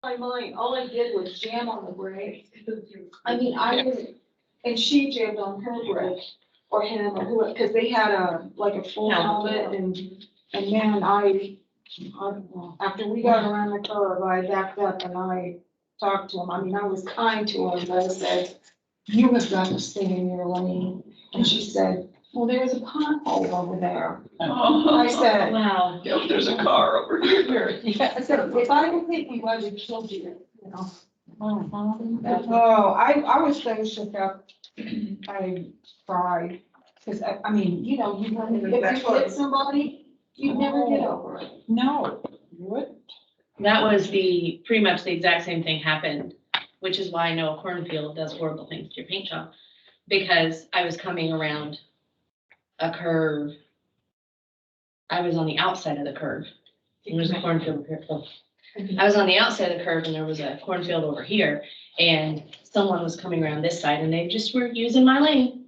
My mind, all I did was jam on the brake. I mean, I was, and she jammed on her brake, or him, or who, because they had like a full helmet, and man, I don't know, after we got around the curve, I backed up and I talked to him. I mean, I was kind to him, but I said, you have got to stay in your lane. And she said, well, there's a pothole over there. I said, Wow. Yeah, there's a car over here. I said, if I didn't think we would have killed you, you know. Mhm. Oh, I was so shook up. I cried. Cause I mean, you know, if you hit somebody, you never get over it. No, what? That was pretty much the exact same thing happened, which is why I know a cornfield does horrible things to your paint job. Because I was coming around a curve. I was on the outside of the curve. There was a cornfield here. I was on the outside of the curve and there was a cornfield over here. And someone was coming around this side and they just were using my lane.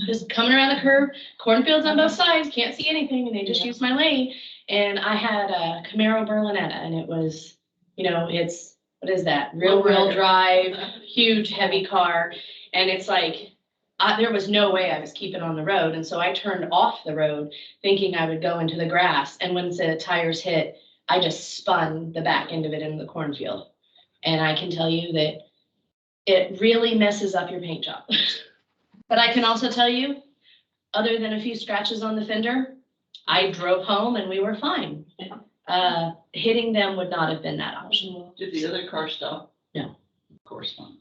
Just coming around the curve, cornfields on both sides, can't see anything, and they just used my lane. And I had a Camaro Berlinetta, and it was, you know, it's, what is that? Real drive, huge, heavy car. And it's like, there was no way I was keeping on the road. And so I turned off the road thinking I would go into the grass. And once the tires hit, I just spun the back end of it into the cornfield. And I can tell you that it really messes up your paint job. But I can also tell you, other than a few scratches on the fender, I drove home and we were fine. Hitting them would not have been that option. Did the other car stop? No. Of course not.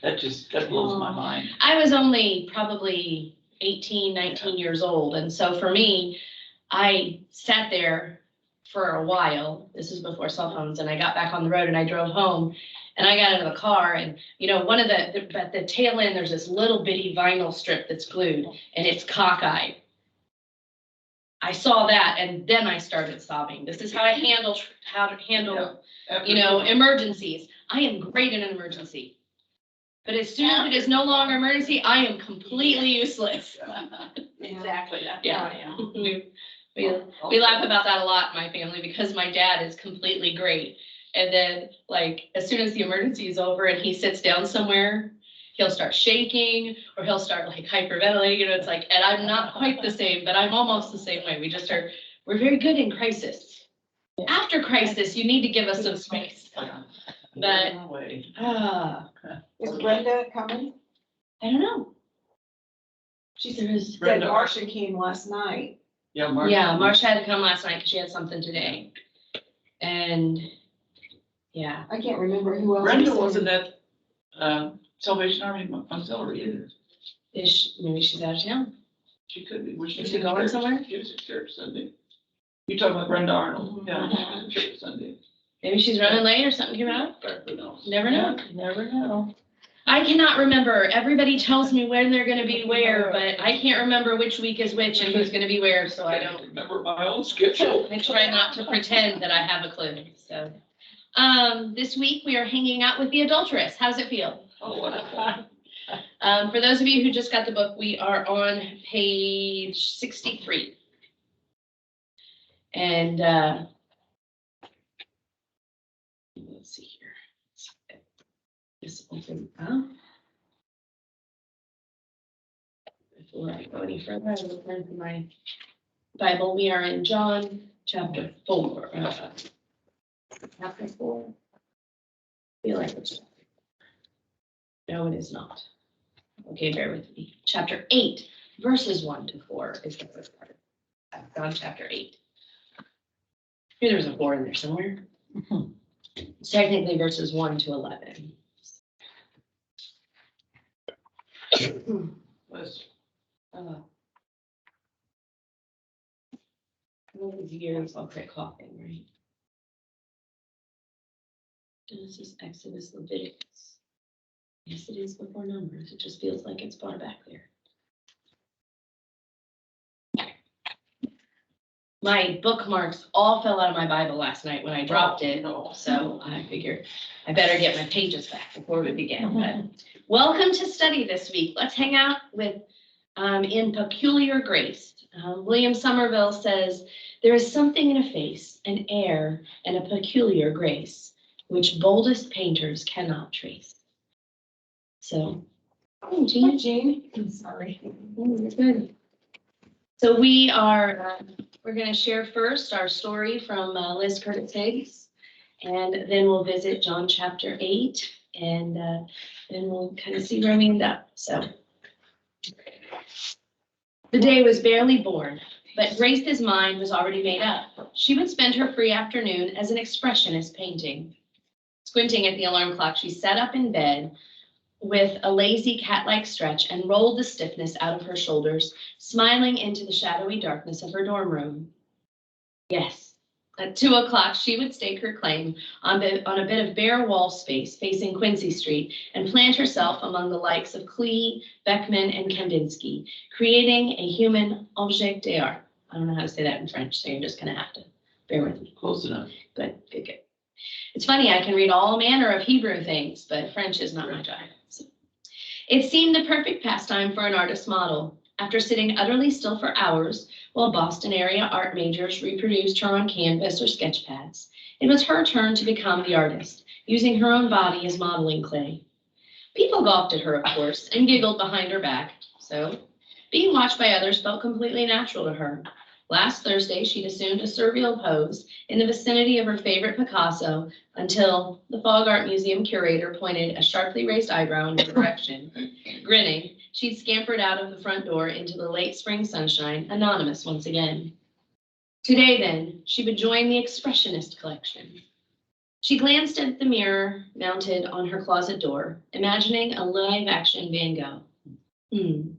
That blows my mind. I was only probably 18, 19 years old. And so for me, I sat there for a while. This is before cell phones. And I got back on the road and I drove home. And I got into the car and, you know, one of at the tail end, there's this little bitty vinyl strip that's glued and it's cockeyed. I saw that and then I started sobbing. This is how I handle, you know, emergencies. I am great in an emergency. But as soon as it is no longer emergency, I am completely useless. Exactly. Yeah. We laugh about that a lot in my family because my dad is completely great. And then, like, as soon as the emergency is over and he sits down somewhere, he'll start shaking or he'll start like hyperventilating. You know, it's like, and I'm not quite the same, but I'm almost the same way. We're very good in crisis. After crisis, you need to give us some space. But, Is Brenda coming? I don't know. She There's, said Marcia came last night. Yeah, Mark. yeah, Marcia had to come last night because she had something today. And, yeah. I can't remember who else. Brenda was wasn't there. at Salvation Army Auxiliary either. Maybe she's out of town. She could be. Was Is she going somewhere? She was at church Sunday. You talking about Brenda Arnold? Yeah, she Uh-huh. was at church Sunday. Maybe she's running late or something came out. Who knows? Never know. Never know. I cannot remember. Everybody tells me when they're gonna be where, but I can't remember which week is which and who's gonna be where, so I don't. Remember my own schedule. I try not to pretend that I have a clue, so. This week we are hanging out with the Adulteress. How does it feel? Oh, wonderful. For those of you who just got the book, we are on page 63. And, let's see here. Just open up. Before I go any further, I will turn to my Bible. We are in John chapter 4. Chapter 4. I feel like it's. No, it is not. Okay, bear with me. Chapter 8, verses 1 to 4 is the first part. John chapter 8. Here there's a 4 in there somewhere. It's technically verses 1 to 11. One of these years I'll quit coughing, right? Genesis, Exodus, Leviticus. Yes, it is before Numbers. It just feels like it's far back there. My bookmarks all fell out of my Bible last night when I dropped it. So I figured I better get my pages back before we begin. But welcome to study this week. Let's hang out with in peculiar grace. William Somerville says, there is something in a face, an air, and a peculiar grace. which boldest painters cannot trace. So, oh, Jean. Jean. I'm sorry. Oh, you're good. So we're going to share first our story from Liz Curtis Higgs, and then we'll visit John chapter 8, and then we'll kind of see where we end up. So the day was barely born, but Grace's mind was already made up. She would spend her free afternoon as an expressionist painting. Squinting at the alarm clock, she sat up in bed with a lazy cat-like stretch and rolled the stiffness out of her shoulders, smiling into the shadowy darkness of her dorm room. Yes, at 2 o'clock, she would stake her claim on a bit of bare wall space facing Quincy Street and plant herself among the likes of Klee, Beckman, and Kandinsky, creating a human objet d'art. I don't know how to say that in French, so you're just going to have to bear with me. Close enough. Good. It's funny, I can read all manner of Hebrew things, but French is not my jive. So. It seemed the perfect pastime for an artist model. After sitting utterly still for hours while Boston area art majors reproduced her on canvas or sketch pads, it was her turn to become the artist, using her own body as modeling clay. People gawked at her, of course, and giggled behind her back. So, being watched by others felt completely natural to her. Last Thursday, she'd assumed a surreal pose in the vicinity of her favorite Picasso until the Fogg Art Museum curator pointed a sharply raised eyebrow in her direction. Grinning, she'd scampered out of the front door into the late spring sunshine, anonymous once again. Today, then, she would join the Expressionist collection. She glanced at the mirror mounted on her closet door, imagining a live-action Van Gogh.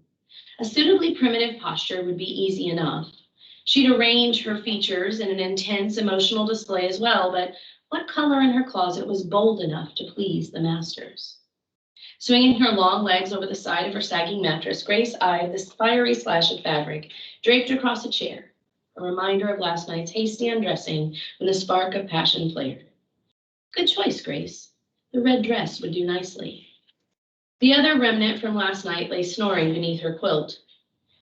A suitably primitive posture would be easy enough. She'd arrange her features in an intense emotional display as well, but what color in her closet was bold enough to please the masters? Swinging her long legs over the side of her sagging mattress, Grace eyed this fiery slash of fabric draped across a chair, a reminder of last night's hasty undressing when the spark of passion flared. Good choice, Grace. The red dress would do nicely. The other remnant from last night lay snoring beneath her quilt.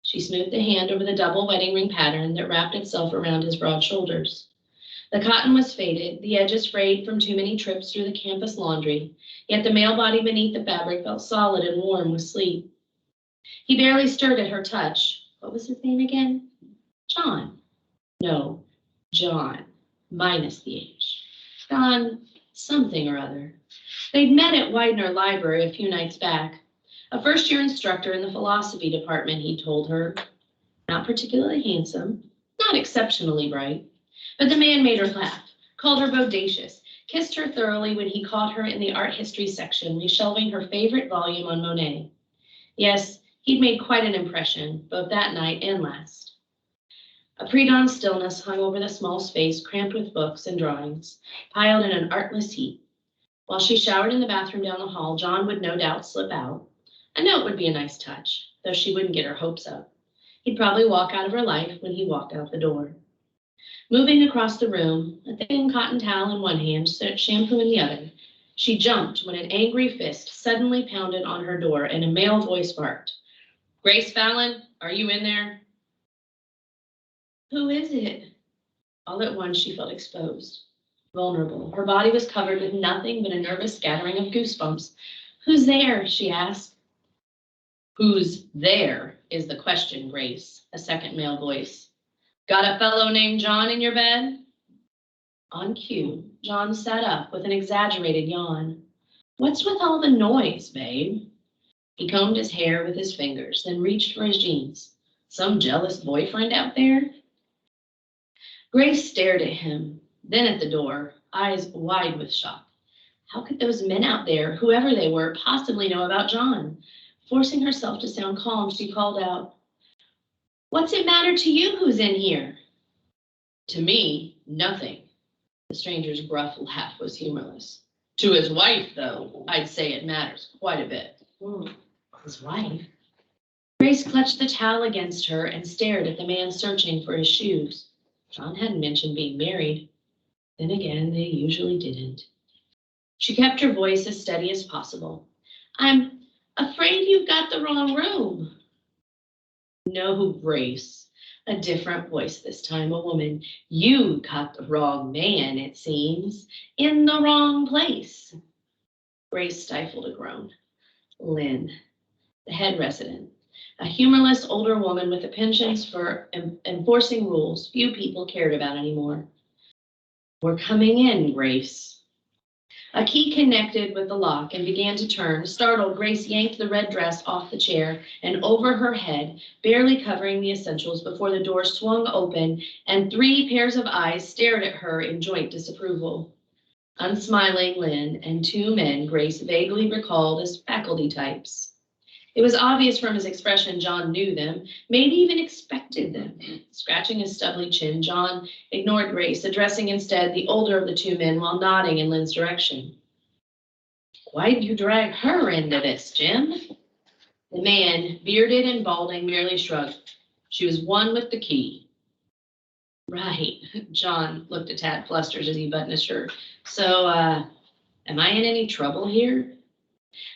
She smoothed a hand over the double wedding ring pattern that wrapped itself around his broad shoulders. The cotton was faded, the edges frayed from too many trips through the campus laundry, yet the male body beneath the fabric felt solid and warm with sleep. He barely stirred at her touch. What was his name again? John. No, John, minus the H. John something or other. They'd met at Widener Library a few nights back. A first-year instructor in the philosophy department, he told her. Not particularly handsome, not exceptionally bright, but the man made her laugh, called her bodacious, kissed her thoroughly when he caught her in the art history section, reshelving her favorite volume on Monet. Yes, he'd made quite an impression, both that night and last. A pre-dawn stillness hung over the small space cramped with books and drawings, piled in an artless heap. While she showered in the bathroom down the hall, John would no doubt slip out. A note would be a nice touch, though she wouldn't get her hopes up. He'd probably walk out of her life when he walked out the door. Moving across the room, a thin cotton towel in one hand, shampoo in the other, she jumped when an angry fist suddenly pounded on her door and a male voice barked, "Grace Fallon, are you in there?" Who is it? All at once she felt exposed, vulnerable. Her body was covered with nothing but a nervous scattering of goosebumps. Who's there? She asked. Who's there is the question, Grace, a second male voice. Got a fellow named John in your bed? On cue, John sat up with an exaggerated yawn. What's with all the noise, babe? He combed his hair with his fingers, then reached for his jeans. Some jealous boyfriend out there? Grace stared at him, then at the door, eyes wide with shock. How could those men out there, whoever they were, possibly know about John? Forcing herself to sound calm, she called out, "What's it matter to you who's in here?" To me, nothing. The stranger's gruff laugh was humorless. To his wife, though, I'd say it matters quite a bit. His wife? Grace clutched the towel against her and stared at the man searching for his shoes. John hadn't mentioned being married. Then again, they usually didn't. She kept her voice as steady as possible. I'm afraid you've got the wrong room. No, Grace. A different voice this time, a woman. You caught the wrong man, it seems. In the wrong place. Grace stifled a groan. Lynn, the head resident, a humorless older woman with a penchant for enforcing rules few people cared about anymore. We're coming in, Grace. A key connected with the lock and began to turn. Startled, Grace yanked the red dress off the chair and over her head, barely covering the essentials before the door swung open and 3 pairs of eyes stared at her in joint disapproval. Unsmiling Lynn and 2 men Grace vaguely recalled as faculty types. It was obvious from his expression John knew them, maybe even expected them. Scratching his stubbly chin, John ignored Grace, addressing instead the older of the 2 men while nodding in Lynn's direction. Why'd you drag her into this, Jim? The man, bearded and balding, merely shrugged. She was one with the key. Right. John looked a tad flustered as he buttoned his shirt. So, am I in any trouble here?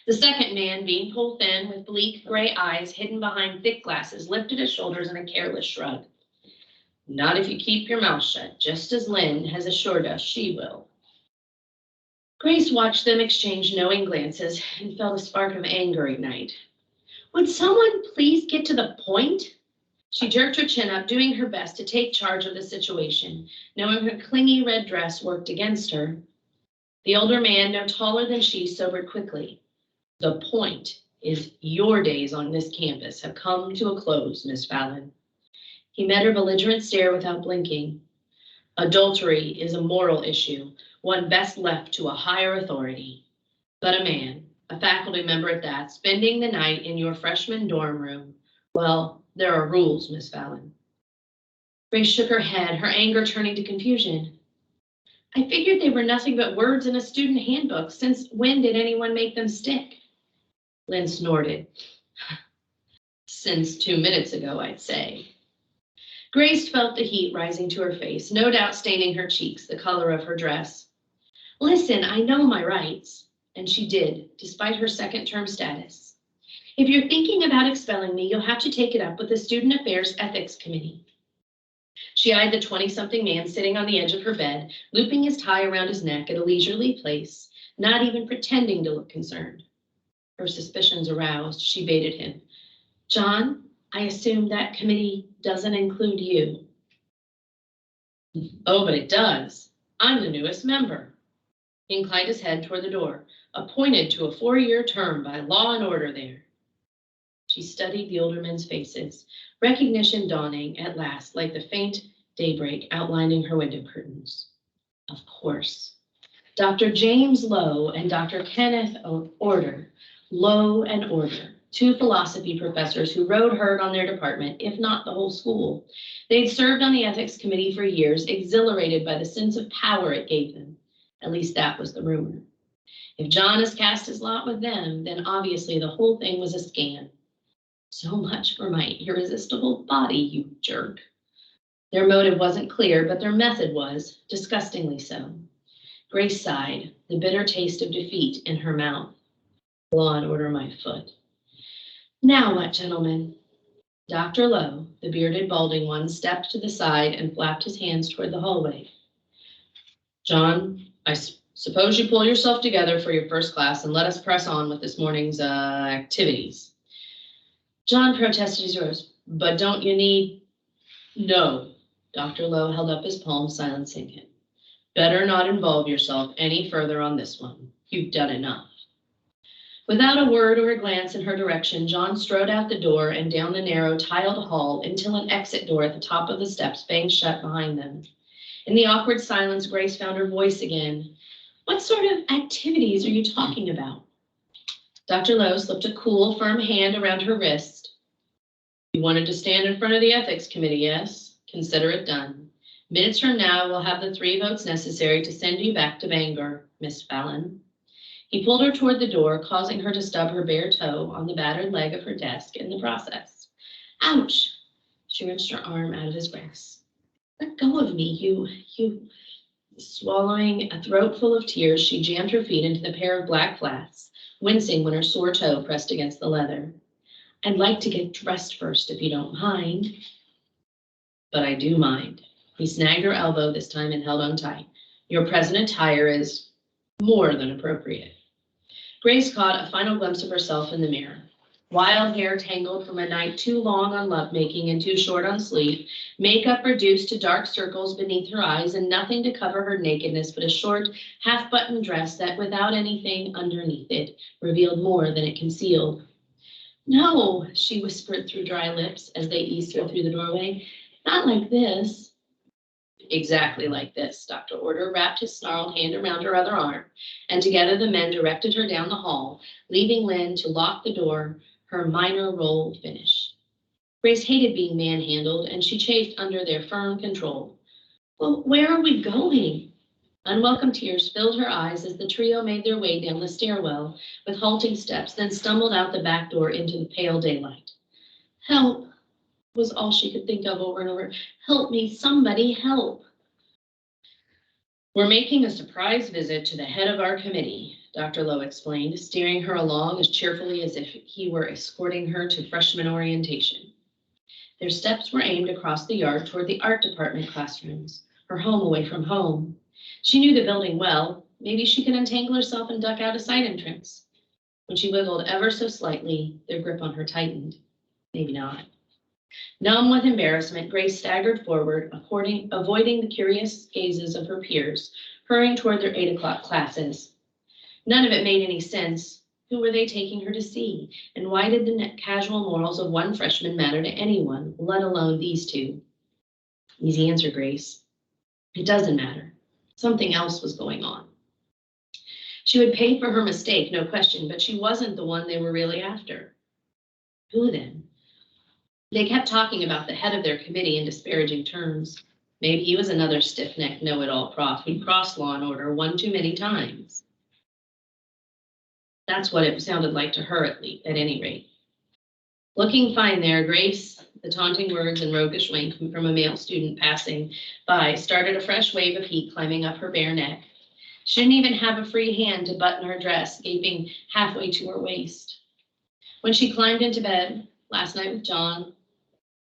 The second man, being pulled thin with bleak gray eyes hidden behind thick glasses, lifted his shoulders in a careless shrug. Not if you keep your mouth shut, just as Lynn has assured us she will. Grace watched them exchange knowing glances and felt a spark of anger ignite. Would someone please get to the point? She jerked her chin up, doing her best to take charge of the situation, knowing her clingy red dress worked against her. The older man, no taller than she, sobered quickly. The point is your days on this campus have come to a close, Miss Fallon. He met her belligerent stare without blinking. Adultery is a moral issue, one best left to a higher authority. But a man, a faculty member at that, spending the night in your freshman dorm room, well, there are rules, Miss Fallon. Grace shook her head, her anger turning to confusion. I figured they were nothing but words in a student handbook. Since when did anyone make them stick? Lynn snorted. Since 2 minutes ago, I'd say. Grace felt the heat rising to her face, no doubt staining her cheeks, the color of her dress. Listen, I know my rights. And she did, despite her second-term status. If you're thinking about expelling me, you'll have to take it up with the Student Affairs Ethics Committee. She eyed the 20-something man sitting on the edge of her bed, looping his tie around his neck at a leisurely pace, not even pretending to look concerned. Her suspicions aroused, she baited him. John, I assume that committee doesn't include you. Oh, but it does. I'm the newest member. He inclined his head toward the door, appointed to a 4-year term by law and order there. She studied the older men's faces, recognition dawning at last like the faint daybreak outlining her window curtains. Of course. Dr. James Lowe and Dr. Kenneth Order, Lowe and Order, 2 philosophy professors who rode herd on their department, if not the whole school. They'd served on the ethics committee for years, exhilarated by the sense of power it gave them. At least that was the rumor. If John has cast his lot with them, then obviously the whole thing was a scam. So much for my irresistible body, you jerk. Their motive wasn't clear, but their method was, disgustingly so. Grace sighed, the bitter taste of defeat in her mouth. Law and order my foot. Now what, gentlemen? Dr. Lowe, the bearded, balding one, stepped to the side and flapped his hands toward the hallway. John, I suppose you pull yourself together for your first class and let us press on with this morning's activities. John protested as he rose. But don't you need? No. Dr. Lowe held up his palm, silencing him. Better not involve yourself any further on this one. You've done enough. Without a word or a glance in her direction, John strode out the door and down the narrow tiled hall until an exit door at the top of the steps banged shut behind them. In the awkward silence, Grace found her voice again. What sort of activities are you talking about? Dr. Lowe slipped a cool, firm hand around her wrist. You wanted to stand in front of the ethics committee, yes? Consider it done. Minutes from now, we'll have the 3 votes necessary to send you back to Bangor, Miss Fallon. He pulled her toward the door, causing her to stub her bare toe on the battered leg of her desk in the process. Ouch! She wrenched her arm out of his grasp. Let go of me, you. Swallowing a throat full of tears, she jammed her feet into the pair of black flats, wincing when her sore toe pressed against the leather. I'd like to get dressed first, if you don't mind. But I do mind. He snagged her elbow this time and held on tight. Your present attire is more than appropriate. Grace caught a final glimpse of herself in the mirror. Wild hair tangled from a night too long on lovemaking and too short on sleep, makeup reduced to dark circles beneath her eyes, and nothing to cover her nakedness but a short, half-buttoned dress that, without anything underneath it, revealed more than it concealed. No, she whispered through dry lips as they eased her through the doorway. Not like this. Exactly like this, Dr. Order wrapped his snarled hand around her other arm, and together the men directed her down the hall, leaving Lynn to lock the door, her minor role finished. Grace hated being manhandled, and she chafed under their firm control. Well, where are we going? Unwelcome tears filled her eyes as the trio made their way down the stairwell with halting steps, then stumbled out the back door into the pale daylight. Help was all she could think of over and over. Help me, somebody help. We're making a surprise visit to the head of our committee, Dr. Lowe explained, steering her along as cheerfully as if he were escorting her to freshman orientation. Their steps were aimed across the yard toward the art department classrooms, her home away from home. She knew the building well. Maybe she could untangle herself and duck out a side entrance. When she wiggled ever so slightly, their grip on her tightened. Maybe not. Numb with embarrassment, Grace staggered forward, avoiding the curious gazes of her peers, hurrying toward their 8 o'clock classes. None of it made any sense. Who were they taking her to see? And why did the casual morals of one freshman matter to anyone, let alone these two? Easy answer, Grace. It doesn't matter. Something else was going on. She would pay for her mistake, no question, but she wasn't the one they were really after. Who then? They kept talking about the head of their committee in disparaging terms. Maybe he was another stiff-necked know-it-all prof who'd crossed law and order one too many times. That's what it sounded like to her, at any rate. Looking fine there, Grace, the taunting words and roguish wink from a male student passing by started a fresh wave of heat climbing up her bare neck. She didn't even have a free hand to button her dress, gaping halfway to her waist. When she climbed into bed, last night with John,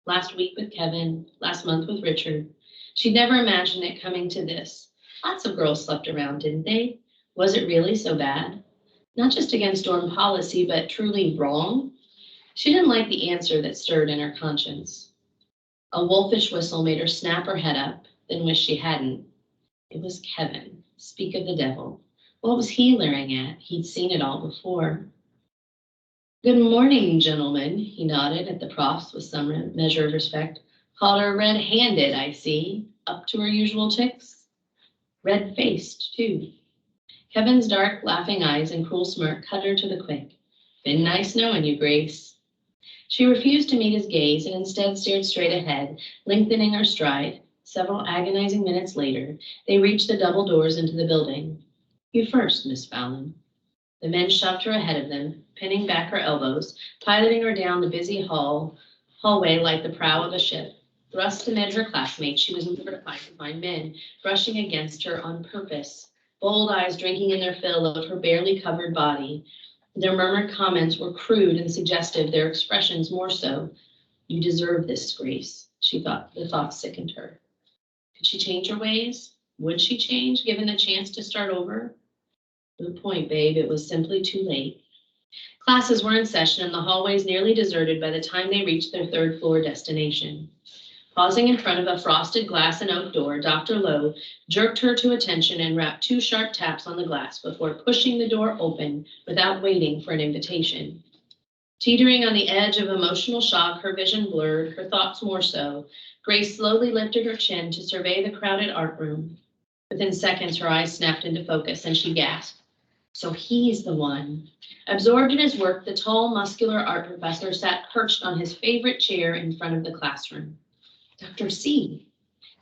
last week with Kevin, last month with Richard, she'd never imagined it coming to this. Lots of girls slept around, didn't they? Was it really so bad? Not just against dorm policy, but truly wrong? She didn't like the answer that stirred in her conscience. A wolfish whistle made her snap her head up, then wish she hadn't. It was Kevin. Speak of the devil. What was he leering at? He'd seen it all before. Good morning, gentlemen, he nodded at the profs with some measure of respect. Called her red-handed, I see. Up to her usual tricks? Red-faced, too. Kevin's dark, laughing eyes and cruel smirk cut her to the quick. Been nice knowing you, Grace. She refused to meet his gaze and instead stared straight ahead, lengthening her stride. Several agonizing minutes later, they reached the double doors into the building. You first, Miss Fallon. The men shoved her ahead of them, pinning back her elbows, piloting her down the busy hallway like the prow of a ship. Thrust amid her classmates, she was mortified to find men brushing against her on purpose, bold eyes drinking in their fill of her barely covered body. Their murmured comments were crude and suggestive, their expressions more so. You deserve this, Grace, she thought. The thought sickened her. Could she change her ways? Would she change, given the chance to start over? Good point, babe. It was simply too late. Classes were in session and the hallways nearly deserted by the time they reached their third-floor destination. Pausing in front of a frosted glass and oak door, Dr. Lowe jerked her to attention and rapped 2 sharp taps on the glass before pushing the door open without waiting for an invitation. Teetering on the edge of emotional shock, her vision blurred, her thoughts more so, Grace slowly lifted her chin to survey the crowded art room. Within seconds, her eyes snapped into focus and she gasped. So he's the one. Absorbed in his work, the tall, muscular art professor sat perched on his favorite chair in front of the classroom. Dr. C.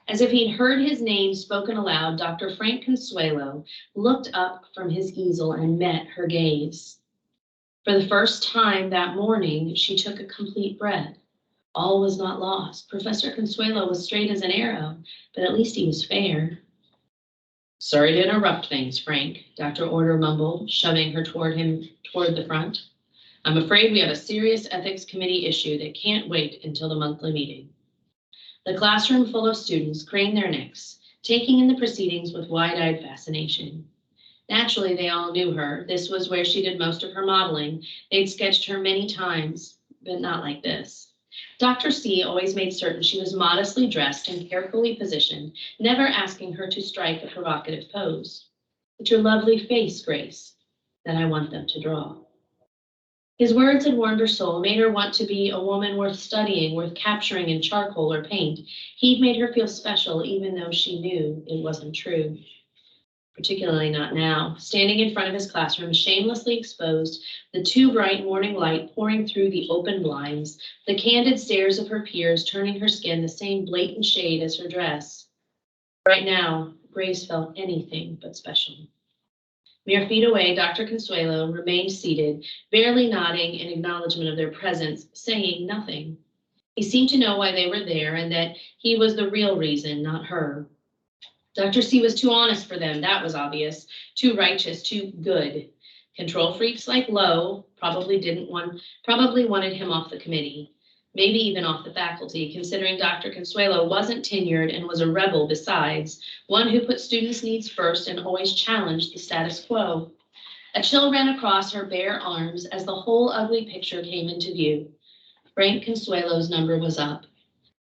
As if he'd heard his name spoken aloud, Dr. Frank Consuelo looked up from his easel and met her gaze. For the first time that morning, she took a complete breath. All was not lost. Professor Consuelo was straight as an arrow, but at least he was fair. Sorry to interrupt things, Frank, Dr. Order mumbled, shoving her toward the front. I'm afraid we have a serious ethics committee issue that can't wait until the monthly meeting. The classroom full of students craned their necks, taking in the proceedings with wide-eyed fascination. Naturally, they all knew her. This was where she did most of her modeling. They'd sketched her many times, but not like this. Dr. C always made certain she was modestly dressed and carefully positioned, never asking her to strike a provocative pose. It's your lovely face, Grace, that I want them to draw. His words had warmed her soul, made her want to be a woman worth studying, worth capturing in charcoal or paint. He'd made her feel special, even though she knew it wasn't true. Particularly not now, standing in front of his classroom, shamelessly exposed, the too bright morning light pouring through the open blinds, the candid stares of her peers turning her skin the same blatant shade as her dress. Right now, Grace felt anything but special. Mere feet away, Dr. Consuelo remained seated, barely nodding in acknowledgement of their presence, saying nothing. He seemed to know why they were there and that he was the real reason, not her. Dr. C was too honest for them, that was obvious, too righteous, too good. Control freaks like Lowe probably wanted him off the committee, maybe even off the faculty, considering Dr. Consuelo wasn't tenured and was a rebel besides, one who put students' needs first and always challenged the status quo. A chill ran across her bare arms as the whole ugly picture came into view. Frank Consuelo's number was up.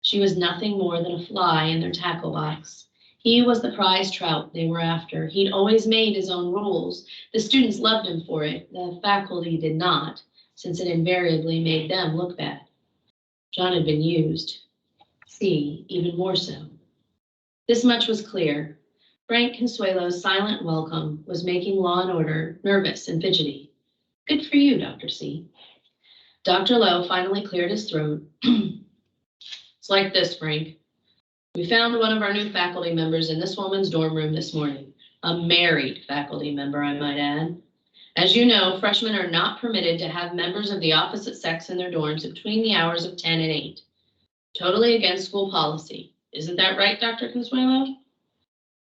She was nothing more than a fly in their tackle box. He was the prize trout they were after. He'd always made his own rules. The students loved him for it. The faculty did not, since it invariably made them look bad. John had been used. C, even more so. This much was clear. Frank Consuelo's silent welcome was making law and order nervous and fidgety. Good for you, Dr. C. Dr. Lowe finally cleared his throat. It's like this, Frank. We found one of our new faculty members in this woman's dorm room this morning. A married faculty member, I might add. As you know, freshmen are not permitted to have members of the opposite sex in their dorms between the hours of 10 and 8. Totally against school policy. Isn't that right, Dr. Consuelo?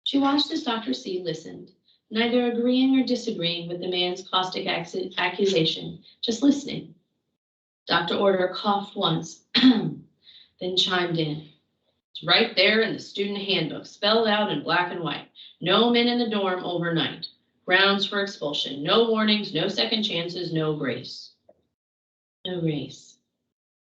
She watched as Dr. C listened, neither agreeing or disagreeing with the man's caustic accusation, just listening. Dr. Order coughed once, then chimed in. It's right there in the student handbook, spelled out in black and white. No men in the dorm overnight. Grounds for expulsion. No warnings, no second chances, no grace. No grace.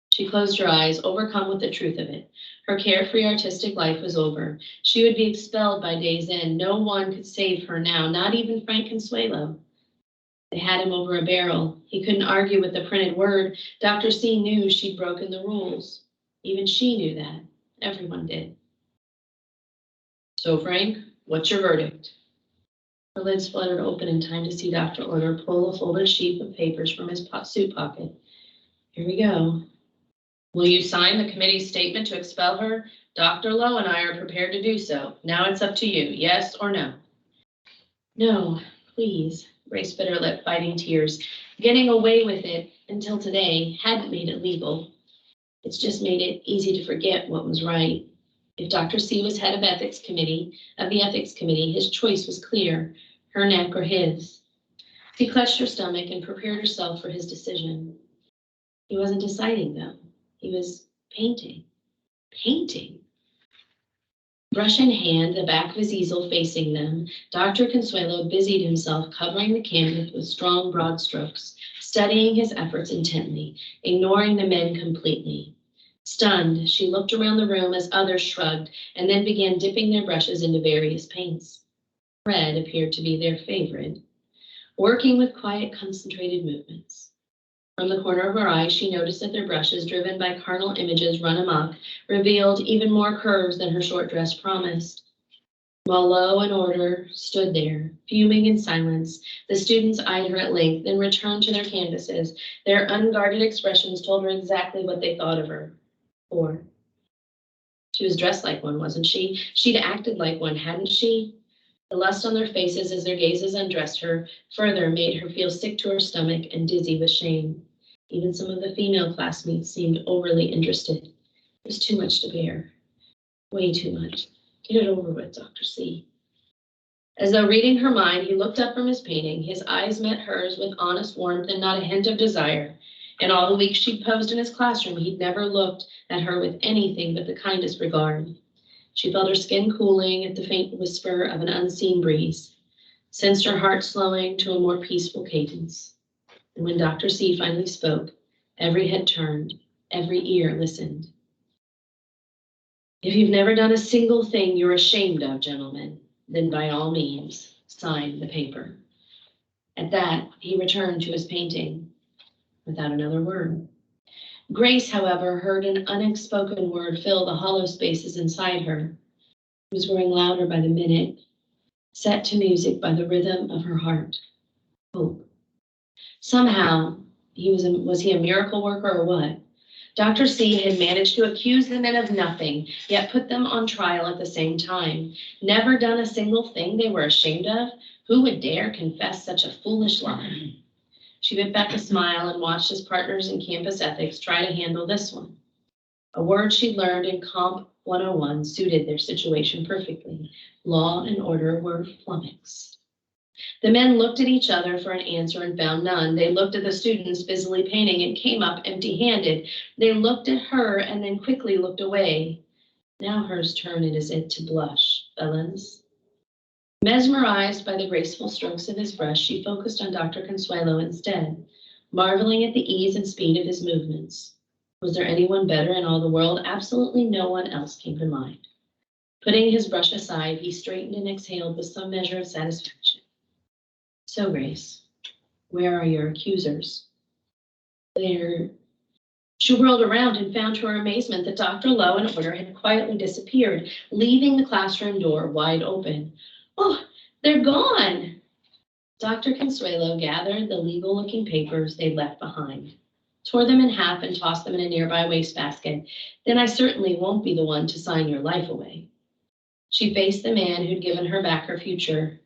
She closed her eyes, overcome with the truth of it. Her carefree artistic life was over. She would be expelled by day's end. No one could save her now, not even Frank Consuelo. They had him over a barrel. He couldn't argue with the printed word. Dr. C knew she'd broken the rules. Even she knew that. Everyone did. So, Frank, what's your verdict? Her lids fluttered open in time to see Dr. Order pull a folded sheet of papers from his suit pocket. Here we go. Will you sign the committee's statement to expel her? Dr. Lowe and I are prepared to do so. Now it's up to you, yes or no? No, please, Grace bit her lip, fighting tears. Getting away with it until today hadn't made it legal. It's just made it easy to forget what was right. If Dr. C was head of the ethics committee, his choice was clear, her neck or his. She clutched her stomach and prepared herself for his decision. He wasn't deciding, though. He was painting. Painting. Brush in hand, the back of his easel facing them, Dr. Consuelo busied himself covering the canvas with strong, broad strokes, studying his efforts intently, ignoring the men completely. Stunned, she looked around the room as others shrugged and then began dipping their brushes into various paints. Red appeared to be their favorite, working with quiet, concentrated movements. From the corner of her eye, she noticed that their brushes, driven by carnal images run amok, revealed even more curves than her short dress promised. While Lowe and Order stood there, fuming in silence, the students eyed her at length, then returned to their canvases. Their unguarded expressions told her exactly what they thought of her. Or she was dressed like one, wasn't she? She'd acted like one, hadn't she? The lust on their faces as their gazes undressed her further made her feel sick to her stomach and dizzy with shame. Even some of the female classmates seemed overly interested. It was too much to bear. Way too much. Get it over with, Dr. C. As though reading her mind, he looked up from his painting. His eyes met hers with honest warmth and not a hint of desire. In all the weeks she'd posed in his classroom, he'd never looked at her with anything but the kindest regard. She felt her skin cooling at the faint whisper of an unseen breeze, sensed her heart slowing to a more peaceful cadence. And when Dr. C finally spoke, every head turned, every ear listened. If you've never done a single thing you're ashamed of, gentlemen, then by all means, sign the paper. At that, he returned to his painting without another word. Grace, however, heard an unspoken word fill the hollow spaces inside her. It was growing louder by the minute, set to music by the rhythm of her heart. Hope. Somehow, was he a miracle worker or what? Dr. C had managed to accuse the men of nothing, yet put them on trial at the same time. Never done a single thing they were ashamed of? Who would dare confess such a foolish lie? She bit back a smile and watched his partners in campus ethics try to handle this one. A word she'd learned in Comp 101 suited their situation perfectly. Law and order were flummoxed. The men looked at each other for an answer and found none. They looked at the students busily painting and came up empty-handed. They looked at her and then quickly looked away. Now hers turn it is it to blush, fellas. Mesmerized by the graceful strokes of his brush, she focused on Dr. Consuelo instead, marveling at the ease and speed of his movements. Was there anyone better in all the world? Absolutely no one else came to mind. Putting his brush aside, he straightened and exhaled with some measure of satisfaction. So, Grace, where are your accusers? There. She whirled around and found to her amazement that Dr. Lowe and Order had quietly disappeared, leaving the classroom door wide open. Oh, they're gone. Dr. Consuelo gathered the legal-looking papers they'd left behind, tore them in half and tossed them in a nearby wastebasket. Then I certainly won't be the one to sign your life away. She faced the man who'd given her back her future.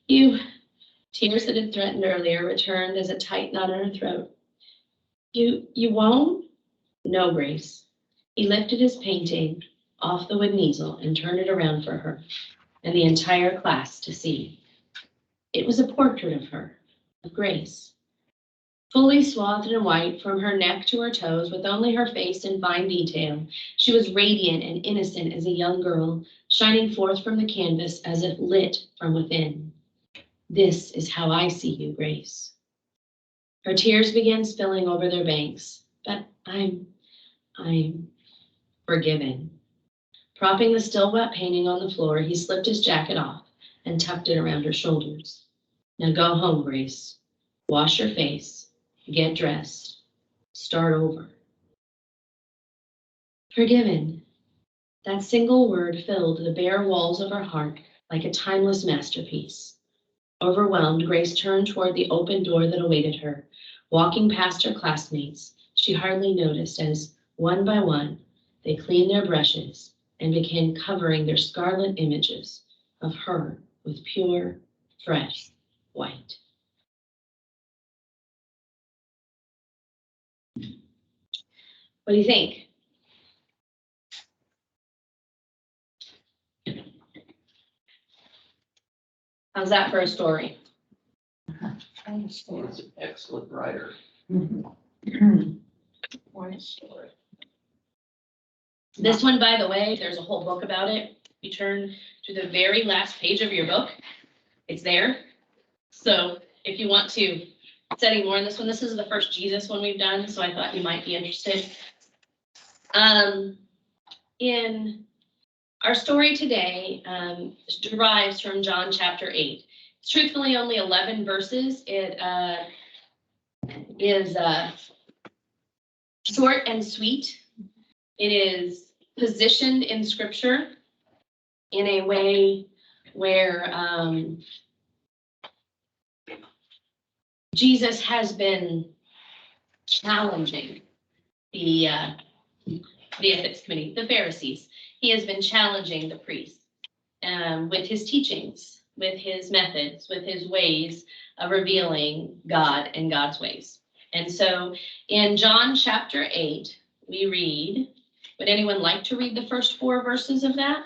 Tears that had threatened earlier returned as a tight knot in her throat. You won't? No, Grace. He lifted his painting off the wooden easel and turned it around for her and the entire class to see. It was a portrait of her, of Grace, fully swathed in white from her neck to her toes with only her face in fine detail. She was radiant and innocent as a young girl, shining forth from the canvas as if lit from within. This is how I see you, Grace. Her tears began spilling over their banks, but I'm forgiven. Propping the still wet painting on the floor, he slipped his jacket off and tucked it around her shoulders. Now go home, Grace. Wash your face, get dressed, start over. Forgiven. That single word filled the bare walls of her heart like a timeless masterpiece. Overwhelmed, Grace turned toward the open door that awaited her. Walking past her classmates, she hardly noticed as, one by one, they cleaned their brushes and began covering their scarlet images of her with pure, fresh white. What do you think? How's that for a story? He's an excellent writer. One story. This one, by the way, there's a whole book about it. You turn to the very last page of your book. It's there. So if you want to study more on this one, this is the first Jesus one we've done, so I thought you might be interested. In our story today derives from John chapter 8. It's truthfully only 11 verses. It is short and sweet. It is positioned in scripture in a way where Jesus has been challenging the ethics committee, the Pharisees. He has been challenging the priests with his teachings, with his methods, with his ways of revealing God and God's ways. And so in John chapter 8, we read, would anyone like to read the first 4 verses of that?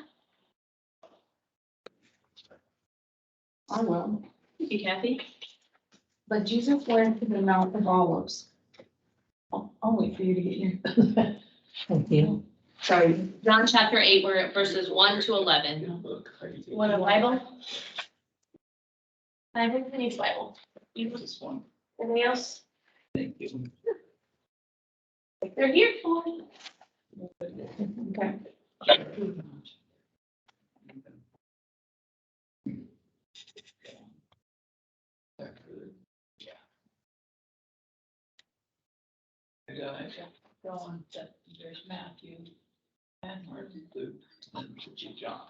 I will. You, Kathy? But Jesus went to the Mount of Olives. I'll wait for you to get your. Thank you. Sorry. John chapter 8, we're at verses 1 to 11. Want a Bible? Bible, who needs Bible? This one. Anything else? Thank you. They're here for. Okay. Going to, there's Matthew and Mark, Luke, and John.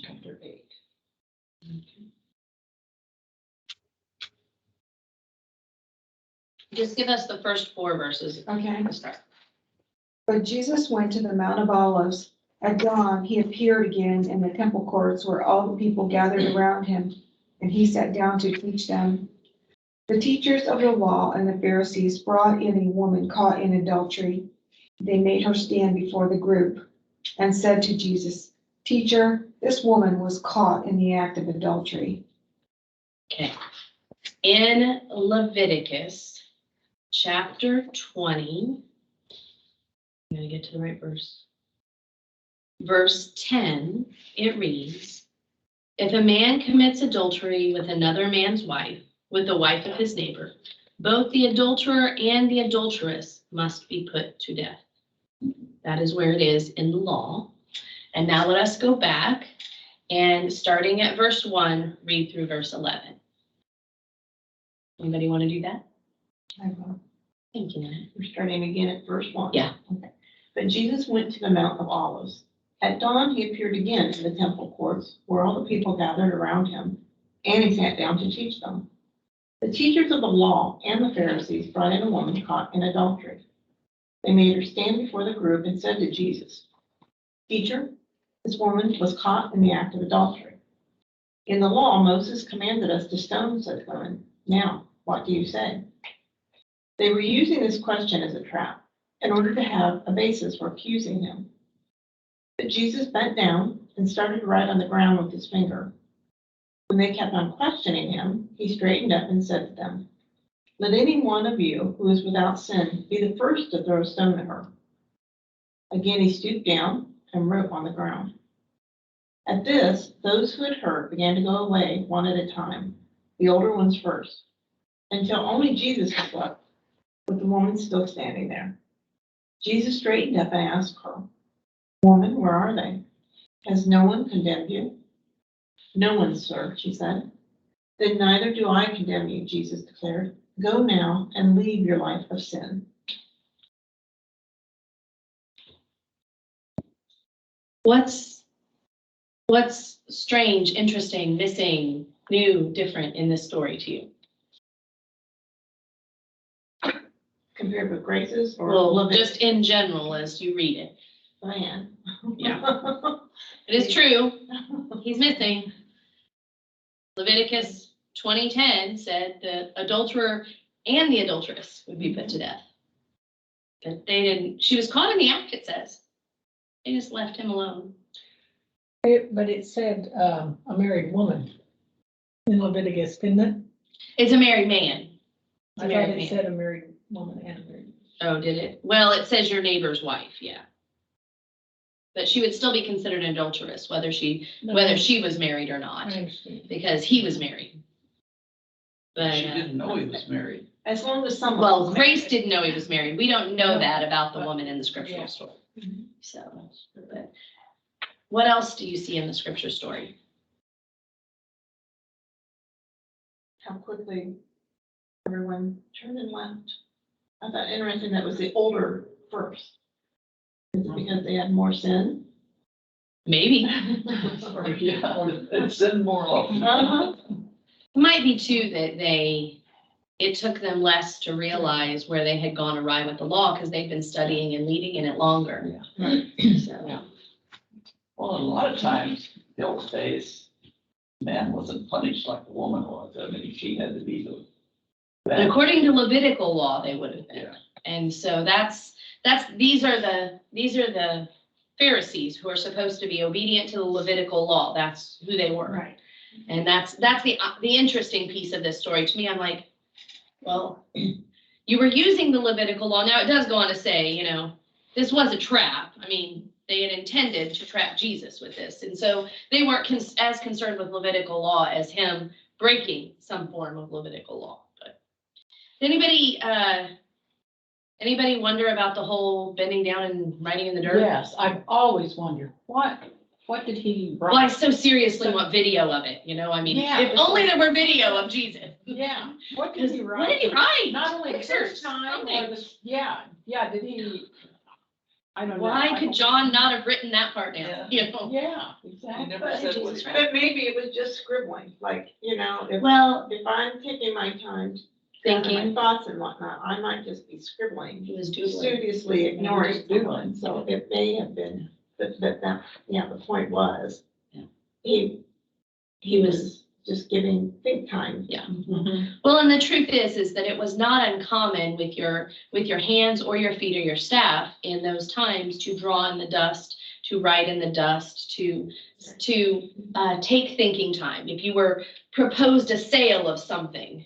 chapter 8. Just give us the first 4 verses Okay. to start. But Jesus went to the Mount of Olives. At dawn, he appeared again in the temple courts where all the people gathered around him, and he sat down to teach them. The teachers of the law and the Pharisees brought in a woman caught in adultery. They made her stand before the group and said to Jesus, "Teacher, this woman was caught in the act of adultery." Okay. In Leviticus chapter 20, I'm going to get to the right verse. Verse 10, it reads, "If a man commits adultery with another man's wife, with the wife of his neighbor, both the adulterer and the adulteress must be put to death." That is where it is in the law. And now let us go back and starting at verse 1, read through verse 11. Anybody want to do that? Thank you, Nana. We're starting again at verse 1. Yeah. Okay. But Jesus went to the Mount of Olives. At dawn, he appeared again in the temple courts where all the people gathered around him, and he sat down to teach them. The teachers of the law and the Pharisees brought in a woman caught in adultery. They made her stand before the group and said to Jesus, "Teacher, this woman was caught in the act of adultery. In the law, Moses commanded us to stone such women. Now, what do you say?" They were using this question as a trap in order to have a basis for accusing him. But Jesus bent down and started to write on the ground with his finger. When they kept on questioning him, he straightened up and said to them, "Let any one of you who is without sin be the first to throw a stone at her." Again, he stooped down and wrote on the ground. At this, those who had heard began to go away one at a time, the older ones first, until only Jesus was left, with the woman still standing there. Jesus straightened up and asked her, "Woman, where are they? Has no one condemned you?" "No one, sir," she said. "Then neither do I condemn you," Jesus declared. "Go now and leave your life of sin." What's strange, interesting, missing, new, different in this story to you? Compared with Grace's or Well, Leviticus? just in general as you read it. Diane. Yeah. It is true, he's missing. Leviticus 20:10 said the adulterer and the adulteress would be put to death. But they didn't, she was caught in the act, it says. They just left him alone. But it said, a married woman in Leviticus, didn't it? It's a married man. It's a I thought married it man. said a married woman and a married. Oh, did it? Well, it says your neighbor's wife, yeah. But she would still be considered an adulteress, whether she was married or I not, understand. because he was married. But, She didn't know he was married. As long as someone. well, was Grace married. didn't know he was married. We don't know No. that about the But- woman in the scriptural Yeah. story. So, but what else do you see in the scripture story? How quickly everyone turned and left. I thought interesting that was the older first. Is it because they had more sin? Maybe. Yeah, it's in more often. Uh-huh. It might be too that it took them less to realize where they had gone awry with the law because they've been studying and leading in it longer. So, Well, a lot of times, the old days, man wasn't punished like the woman was. I mean, she had to be the. but according to Levitical law, they would have been. Yeah. And so these are the Pharisees who are supposed to be obedient to the Levitical law. That's who they were. Right. And that's the interesting piece of this story. To me, I'm like, well, you were using the Levitical law. Now, it does go on to say, you know, this was a trap. I mean, they had intended to trap Jesus with this. And so they weren't as concerned with Levitical law as him breaking some form of Levitical law. But anybody wonder about the whole bending down and writing in the dirt? Yes, I've always wondered, what did he Well, I write? so seriously want video of it, you know, I mean, Yeah, if it's only like- there were video of Jesus. Yeah, what did Because he what write? did he write? Not only the Pictures, first time, or something. the, yeah, did he? I don't know. Why could John not have written that part down? Yeah. You know? Yeah, He exactly. never said what he But maybe it was just scribbling, like, you know, Well, if I'm taking my time gather my thinking, thoughts and whatnot, I might just be scribbling, he was doodling. studiously ignoring just doodling. someone, so it may have been, that, yeah, the point was, Yeah. he was just giving think time. Yeah. Mhm. Well, and the truth is that it was not uncommon with your hands or your feet or your staff in those times to draw in the dust, to write in the dust, to take thinking time. If you were proposed a sale of something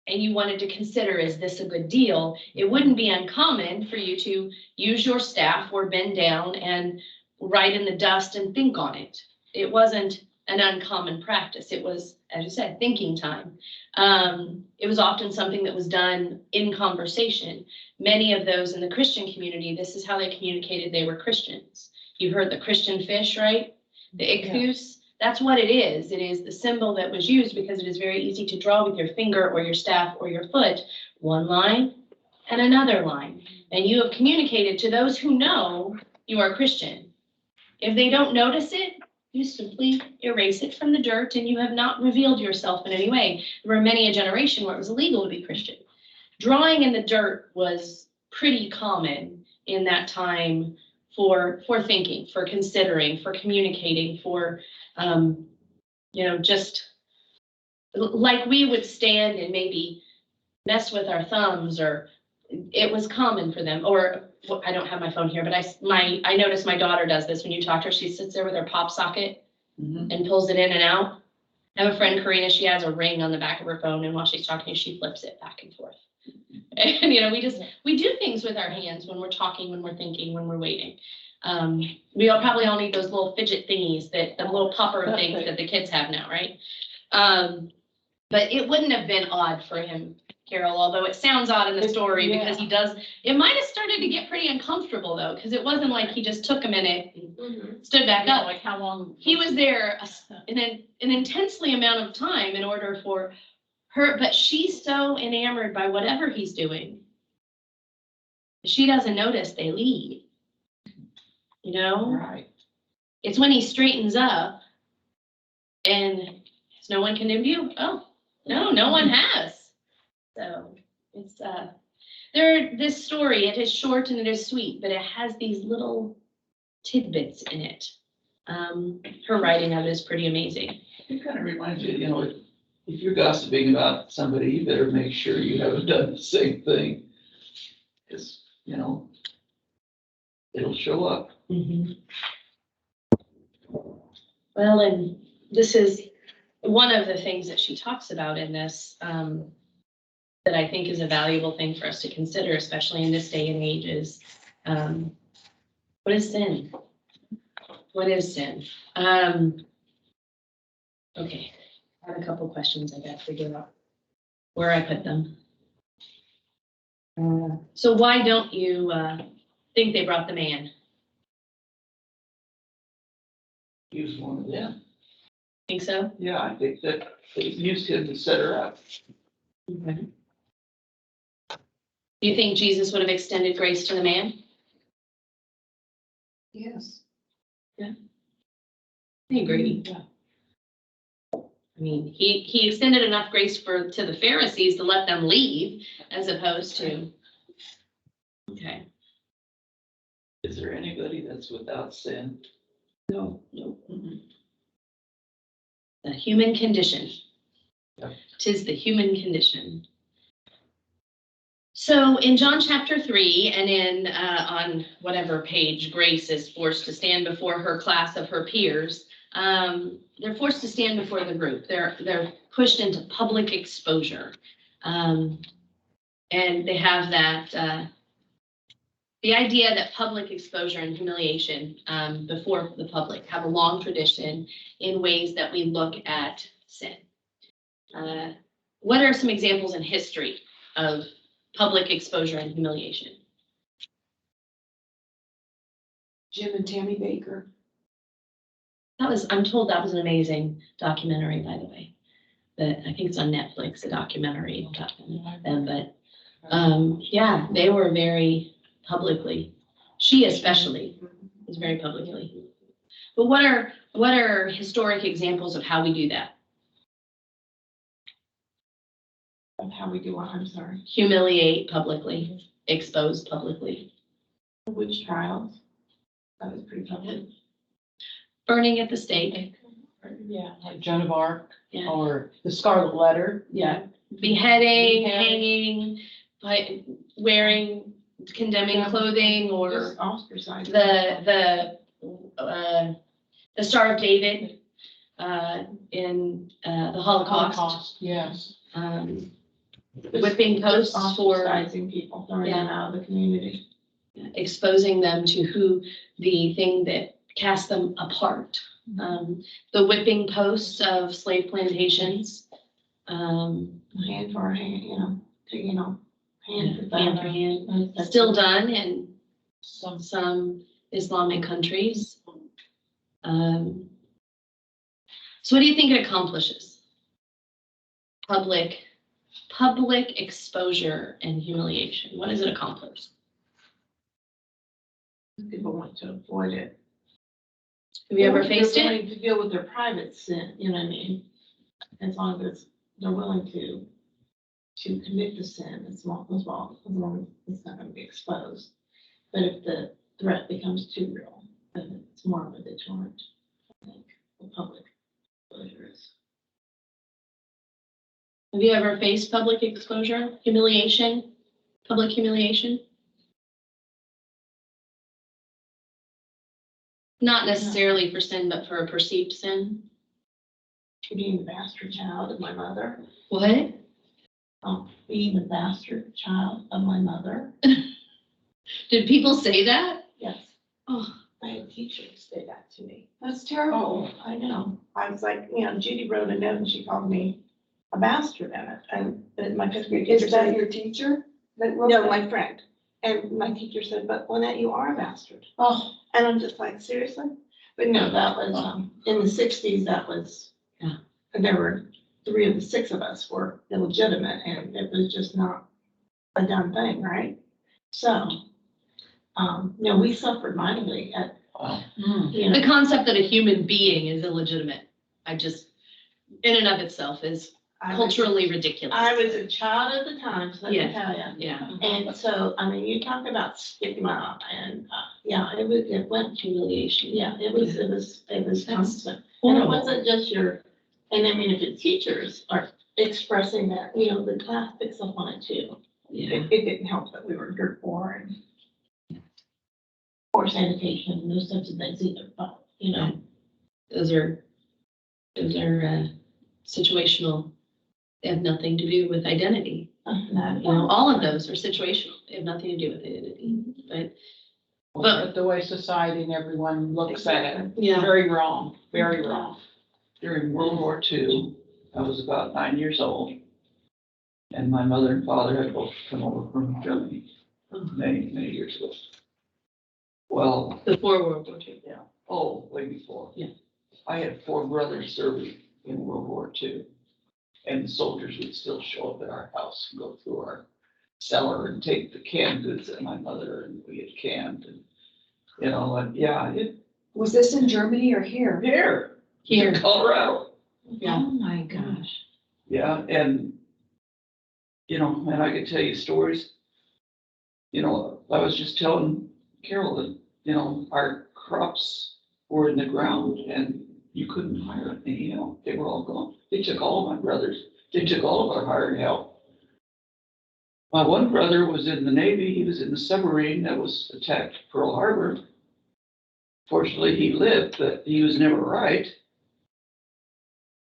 and you wanted to consider, is this a good deal? It wouldn't be uncommon for you to use your staff or bend down and write in the dust and think on it. It wasn't an uncommon practice. It was, as you said, thinking time. It was often something that was done in conversation. Many of those in the Christian community, this is how they communicated they were Christians. You've heard the Christian fish, right? The ichthus. That's what it is. It is the symbol that was used because it is very easy to draw with your finger or your staff or your foot, one line and another line. And you have communicated to those who know you are Christian. If they don't notice it, you simply erase it from the dirt and you have not revealed yourself in any way. There were many a generation where it was illegal to be Christian. Drawing in the dirt was pretty common in that time for thinking, for considering, for communicating, for, just like we would stand and maybe mess with our thumbs, or it was common for them. Or I don't have my phone here, but I noticed my daughter does this. When you talk to her, she sits there with her pop socket Mhm. and pulls it in and out. I have a friend, Karina, she has a ring on the back of her phone, and while she's talking, she flips it back and forth. And, we do things with our hands when we're talking, when we're thinking, when we're waiting. We probably all need those little fidget thingies, the little popper things that the kids have now, right? But it wouldn't have been odd for him, Carol, although it sounds odd in the story because he does, it might have started to get pretty uncomfortable though, because it wasn't like he just took a minute and stood back up. Like how long? He was there an intensely amount of time in order for her, but she's so enamored by whatever he's doing. She doesn't notice they leave. Right. It's when he straightens up and has no one condemned you? Oh, no one has. So it's, this story, it is short and it is sweet, but it has these little tidbits in it. Her writing of it is pretty amazing. It kind of reminds you, if you're gossiping about somebody, you better make sure you haven't done the same thing. Because, it'll show up. Well, and this is one of the things that she talks about in this, that I think is a valuable thing for us to consider, especially in this day and age, is what is sin? What is sin? Okay, I have a couple questions I got to figure out where I put them. So why don't you think they brought the man? He was one of them. Think so? Yeah, I think that they used him to set her up. Okay. Do you think Jesus would have extended grace to the man? Yes. I agree. Yeah. I mean, he extended enough grace to the Pharisees to let them leave, as opposed to. Okay. Is there anybody that's without sin? No. The human condition. Yep. 'Tis the human condition. So in John chapter 3, and on whatever page Grace is forced to stand before her class of her peers, They're forced to stand before the group. They're pushed into public exposure. And they have that, the idea that public exposure and humiliation before the public have a long tradition in ways that we look at sin. What are some examples in history of public exposure and humiliation? Jim and Tammy Baker. I'm told that was an amazing documentary, by the way. But I think it's on Netflix, a documentary about them. But yeah, they were very publicly, she especially was very publicly. But what are historic examples of how we do that? Of how we do what, I'm sorry. Humiliate publicly, expose publicly. Witch trials. That was pretty public. Burning at the stake. Yeah, like Joan of Arc Yeah. or the Scarlet Letter. Yeah. Beheading, hanging, wearing condemning clothing, or Just ostracized. the Star of David in the Holocaust. Yes. Whipping posts for Ostracizing people, throwing them out of the community. exposing them to the thing that cast them apart. The whipping posts of slave plantations. Hand for hand, hand for Hand thumb. for hand. Still done in some Islamic countries. So what do you think it accomplishes? Public exposure and humiliation. What does it accomplish? People want to avoid it. Have you ever They're faced it? willing to deal with their private sin, you know what I mean? As long as they're willing to commit the sin, as long as it's not gonna be exposed. But if the threat becomes too real, then it's more of a deterrent, I think, the public exposure is. Have you ever faced public exposure, humiliation, public humiliation? Not necessarily for sin, but for a perceived sin. Being the bastard child of my mother, What? being the bastard child of my mother, Did people say that? yes. Oh, I had teachers say that to me. That's terrible. Oh, I know. I was like, Judy wrote a note and she called me a bastard in it. And my fifth grade teacher Is that said, your teacher that wrote no, that? my friend. And my teacher said, but Lynette, you are a bastard. Oh, And I'm just like, seriously? But no, that was, in the sixties, that was, Yeah. and there were 3 of the 6 of us were illegitimate and it was just not a done thing, right? So, no, we suffered mightily at, Wow. the concept that a human being is illegitimate, in and of itself is culturally ridiculous. I was a child at the time, so let me Yeah. tell you. Yeah. And so, you talk about stigma and, it went, Humiliation. it was constant. And it Horrible. wasn't just if the teachers are expressing that, the class picks up on it too. Yeah. It didn't help that we were dirt poor and poor sanitation and those types of things either, but, Those are situational. They have nothing to do with identity. All of those are situational. They have nothing to do with identity. But the way society and everyone looks at it, Yeah. very wrong, very wrong. During World War II, I was about 9 years old. And my mother and father had both come over from Germany many, many years ago. Well, Before World War II. way before. Yeah. I had 4 brothers serving in World War II. And the soldiers would still show up at our house and go through our cellar and take the canned goods that my mother and we had canned and, it was this in Germany or here? here in Colorado. Yeah. Oh, my gosh. Yeah, and, and I could tell you stories. I was just telling Carol that, our crops were in the ground and you couldn't hire any help. They were all gone. They took all of my brothers. They took all of our hired help. My one brother was in the Navy. He was in the submarine that was attacked Pearl Harbor. Fortunately, he lived, but he was never right.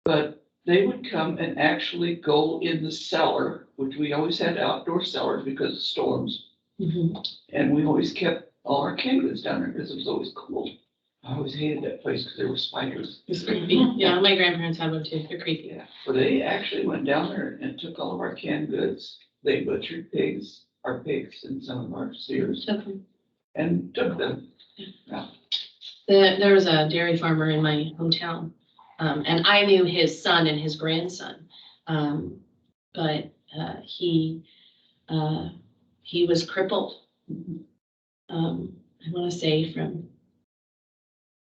But they would come and actually go in the cellar, which we always had outdoor cellars because of storms. And we always kept all our canned goods down there because it was always cold. I always hated that place because there were spiders. It's creepy. Yeah, my grandparents had one too. They're creepy. Yeah, but they actually went down there and took all of our canned goods. They butchered pigs, our pigs and some of our steers, Okay. and took them. There was a dairy farmer in my hometown, and I knew his son and his grandson. But he was crippled. I want to say from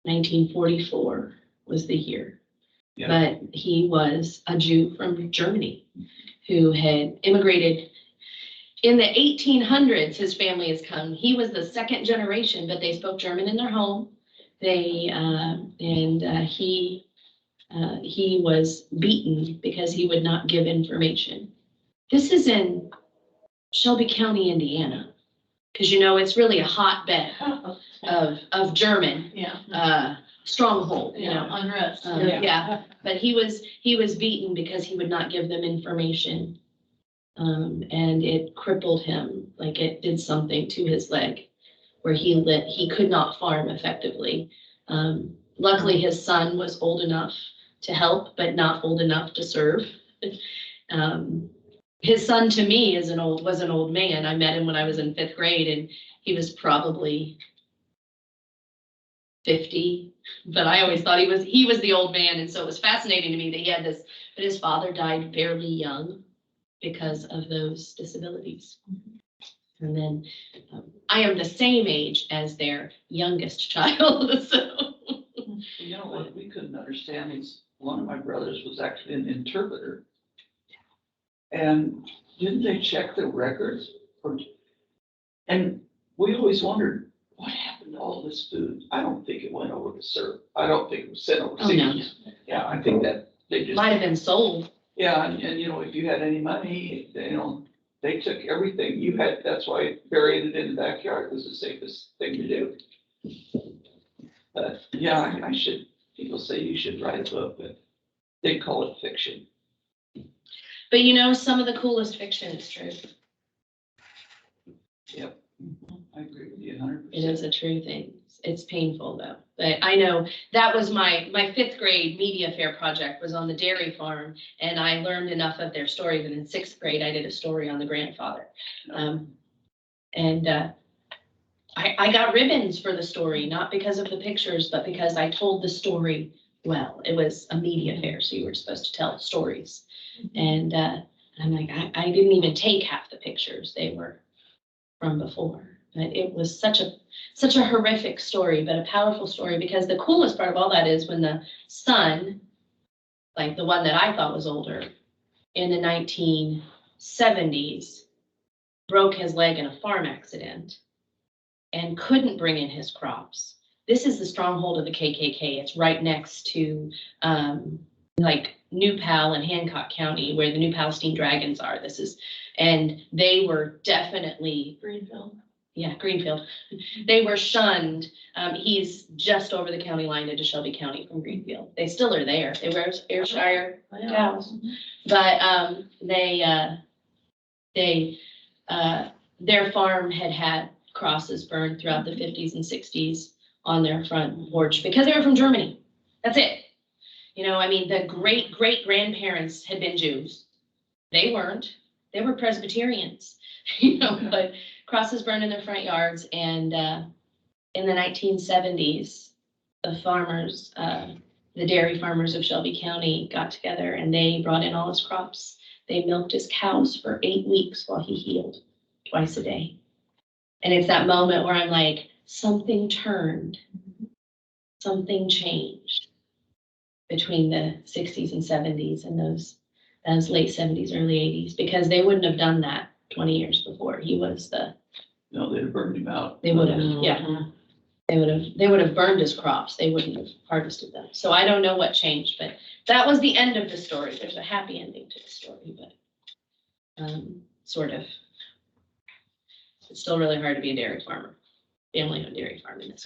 1944 was the year. Yeah. But he was a Jew from Germany who had immigrated in the 1800s. His family has come. He was the second generation, but they spoke German in their home. He was beaten because he would not give information. This is in Shelby County, Indiana, because it's really a hotbed of German stronghold. Unrest. Yeah, but he was beaten because he would not give them information, and it crippled him. Like it did something to his leg, where he could not farm effectively. Luckily, his son was old enough to help, but not old enough to serve. His son to me was an old man. I met him when I was in 5th grade, and he was probably 50, but I always thought he was the old man. And so it was fascinating to me that he had this, but his father died fairly young because of those disabilities. And then I am the same age as their youngest child. So You know what we couldn't understand is one of my brothers was actually an interpreter. And didn't they check the records? And we always wondered, what happened to all this food? I don't think it went over to serve. I don't think it was sent overseas. no. Yeah, I think that they just. Might have been sold. Yeah, and if you had any money, they took everything you had. That's why burying it in the backyard was the safest thing to do. But yeah, people say you should write a book, but they call it fiction. But some of the coolest fiction is true. Yep, I agree with you 100%. It is a true thing. It's painful though. But I know that was my 5th grade media fair project was on the dairy farm, and I learned enough of their story that in 6th grade I did a story on the grandfather. I got ribbons for the story, not because of the pictures, but because I told the story well. It was a media fair, so you were supposed to tell stories. And I'm like, I didn't even take half the pictures. They were from before. But it was such a horrific story, but a powerful story, because the coolest part of all that is when the son, like the one that I thought was older, in the 1970s, broke his leg in a farm accident and couldn't bring in his crops. This is the stronghold of the KKK. It's right next to like New Pal and Hancock County, where the New Palestine Dragons are. And they were definitely Greenfield. Yeah, Greenfield. They were shunned. He's just over the county line into Shelby County from Greenfield. They still are there. They were Ayrshire cows, but their farm had crosses burned throughout the 50s and 60s on their front porch because they were from Germany. That's it. The great grandparents had been Jews. They weren't. They were Presbyterians. But crosses burned in their front yards, and in the 1970s, the farmers, the dairy farmers of Shelby County got together and they brought in all his crops. They milked his cows for 8 weeks while he healed twice a day. And it's that moment where I'm like, something turned, something changed between the 60s and 70s and those late 70s, early 80s, because they wouldn't have done that 20 years before. He was No, they'd have burned him out. They would have, yeah. They would have burned his crops. They wouldn't have harvested them. So I don't know what changed, but that was the end of the story. There's a happy ending to the story, but sort of. It's still really hard to be a dairy farmer, family-owned dairy farm in this.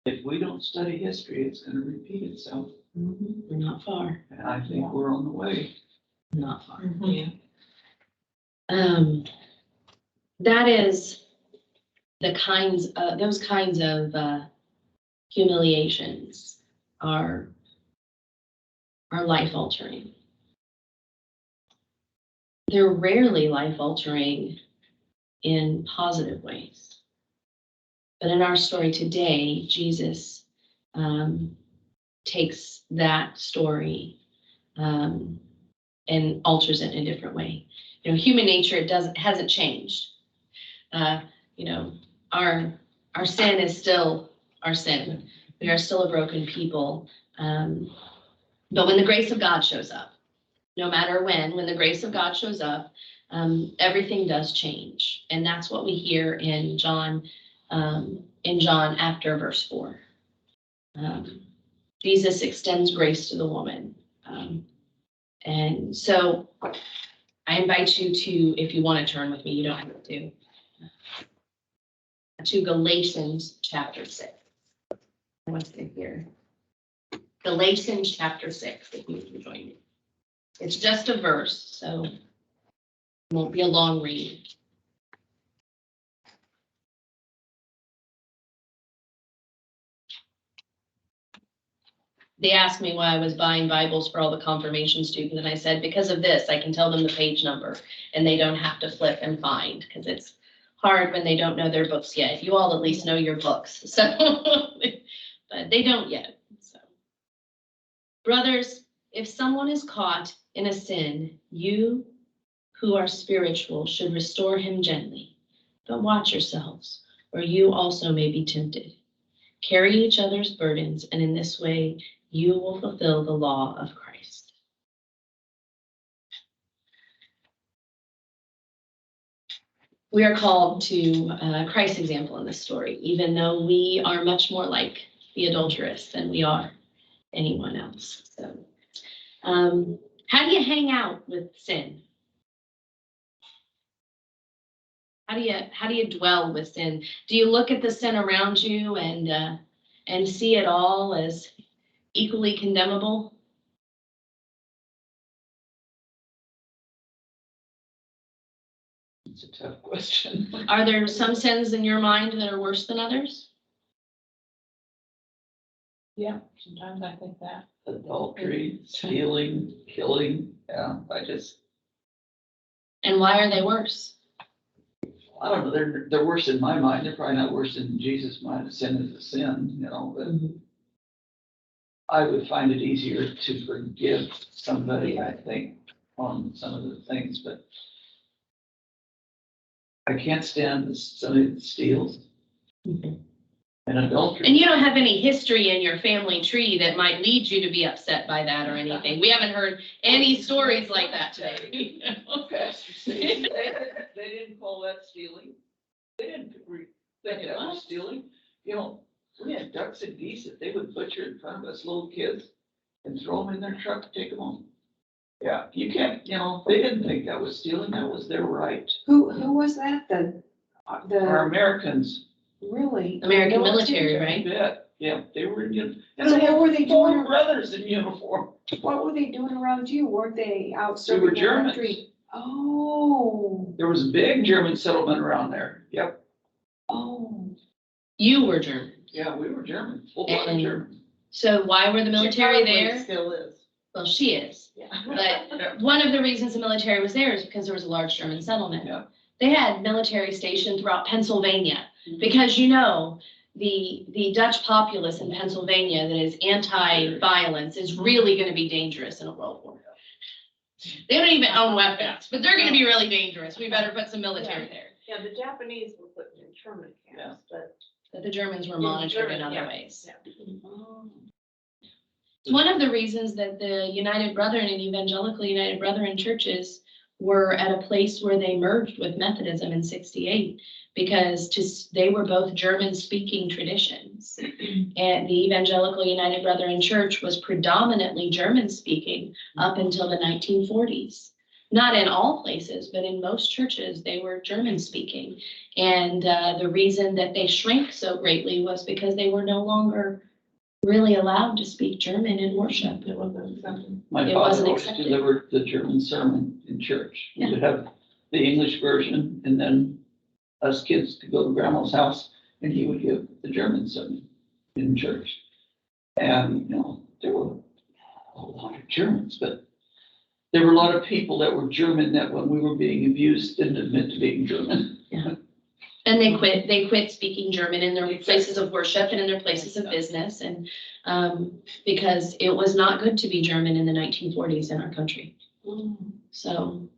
But if we don't study history, it's gonna repeat itself. We're not far, And I think we're on the way. not far. Mhm. That is those kinds of humiliations are life altering. They're rarely life altering in positive ways. But in our story today, Jesus takes that story and alters it in a different way. You know, human nature hasn't changed. You know, our sin is still our sin. We are still a broken people. But when the grace of God shows up, no matter when the grace of God shows up, everything does change. And that's what we hear in John after verse 4. Jesus extends grace to the woman. And so I invite you to, if you want to turn with me, you don't have to Galatians chapter 6. I want to say here. Galatians chapter 6, if you can join me. It's just a verse, so it won't be a long read. They asked me why I was buying Bibles for all the confirmation students, and I said, because of this, I can tell them the page number, and they don't have to flip and find, because it's hard when they don't know their books yet. You all at least know your books, so, but they don't yet. So, brothers, if someone is caught in a sin, you who are spiritual should restore him gently, but watch yourselves, or you also may be tempted. Carry each other's burdens, and in this way, you will fulfill the law of Christ. We are called to Christ's example in this story, even though we are much more like the adulteress than we are anyone else. So, how do you hang out with sin? How do you dwell with sin? Do you look at the sin around you and see it all as equally condemnable? It's a tough question. Are there some sins in your mind that are worse than others? Yeah, sometimes I think that. Adultery, stealing, killing, yeah, And why are they worse? I don't know, they're worse in my mind, they're probably not worse in Jesus' mind. A sin is a sin, you know, but I would find it easier to forgive somebody, I think, on some of the things, but I can't stand somebody that steals and adultery. And you don't have any history in your family tree that might lead you to be upset by that or anything. We haven't heard any stories like that today. Pastor says they didn't call that stealing. They didn't think that was stealing. You know, we had ducks and geese that they would butcher in front of us little kids and throw them in their truck to take them home. Yeah, you can't, you know, they didn't think that was stealing. That was their right. Who was that? Our Americans. Really? American military, right? Yeah, they were in uniform. So what were they Four doing? brothers in uniform. What were they doing around you? Weren't they out They serving were the Germans. country? Oh, There was a big German settlement around there. Yep. oh. You were German. Yeah, we were German, full-blooded And- German. So why were the military there? Still is. Well, she is. Yeah. But one of the reasons the military was there is because there was a large German settlement. Yeah. They had military stationed throughout Pennsylvania because, you know, the Dutch populace in Pennsylvania that is anti-violence is really going to be dangerous in a world war. They don't even own weapons, but they're going to be really dangerous. We better put some military there. Yeah, the Japanese were put in internment camps, but. But the Germans were monitored in other Yeah. ways. Oh. One of the reasons that the United Brethren and Evangelical United Brethren churches were at a place where they merged with Methodism in '68, because they were both German-speaking traditions. And the Evangelical United Brethren Church was predominantly German-speaking up until the 1940s. not in all places, but in most churches, they were German speaking. And the reason that they shrank so greatly was because they were no longer really allowed to speak German in worship. It wasn't accepted. My It father wasn't always accepted. delivered the German sermon in church. We Yeah. would have the English version, and then us kids could go to grandma's house, and he would give the German sermon in church. And, there were a lot of Germans, but there were a lot of people that were German that when we were being abused didn't admit to being German. And they quit speaking German in their places of worship and in their places of business. And because it was not good to be German in the 1940s in our country. So,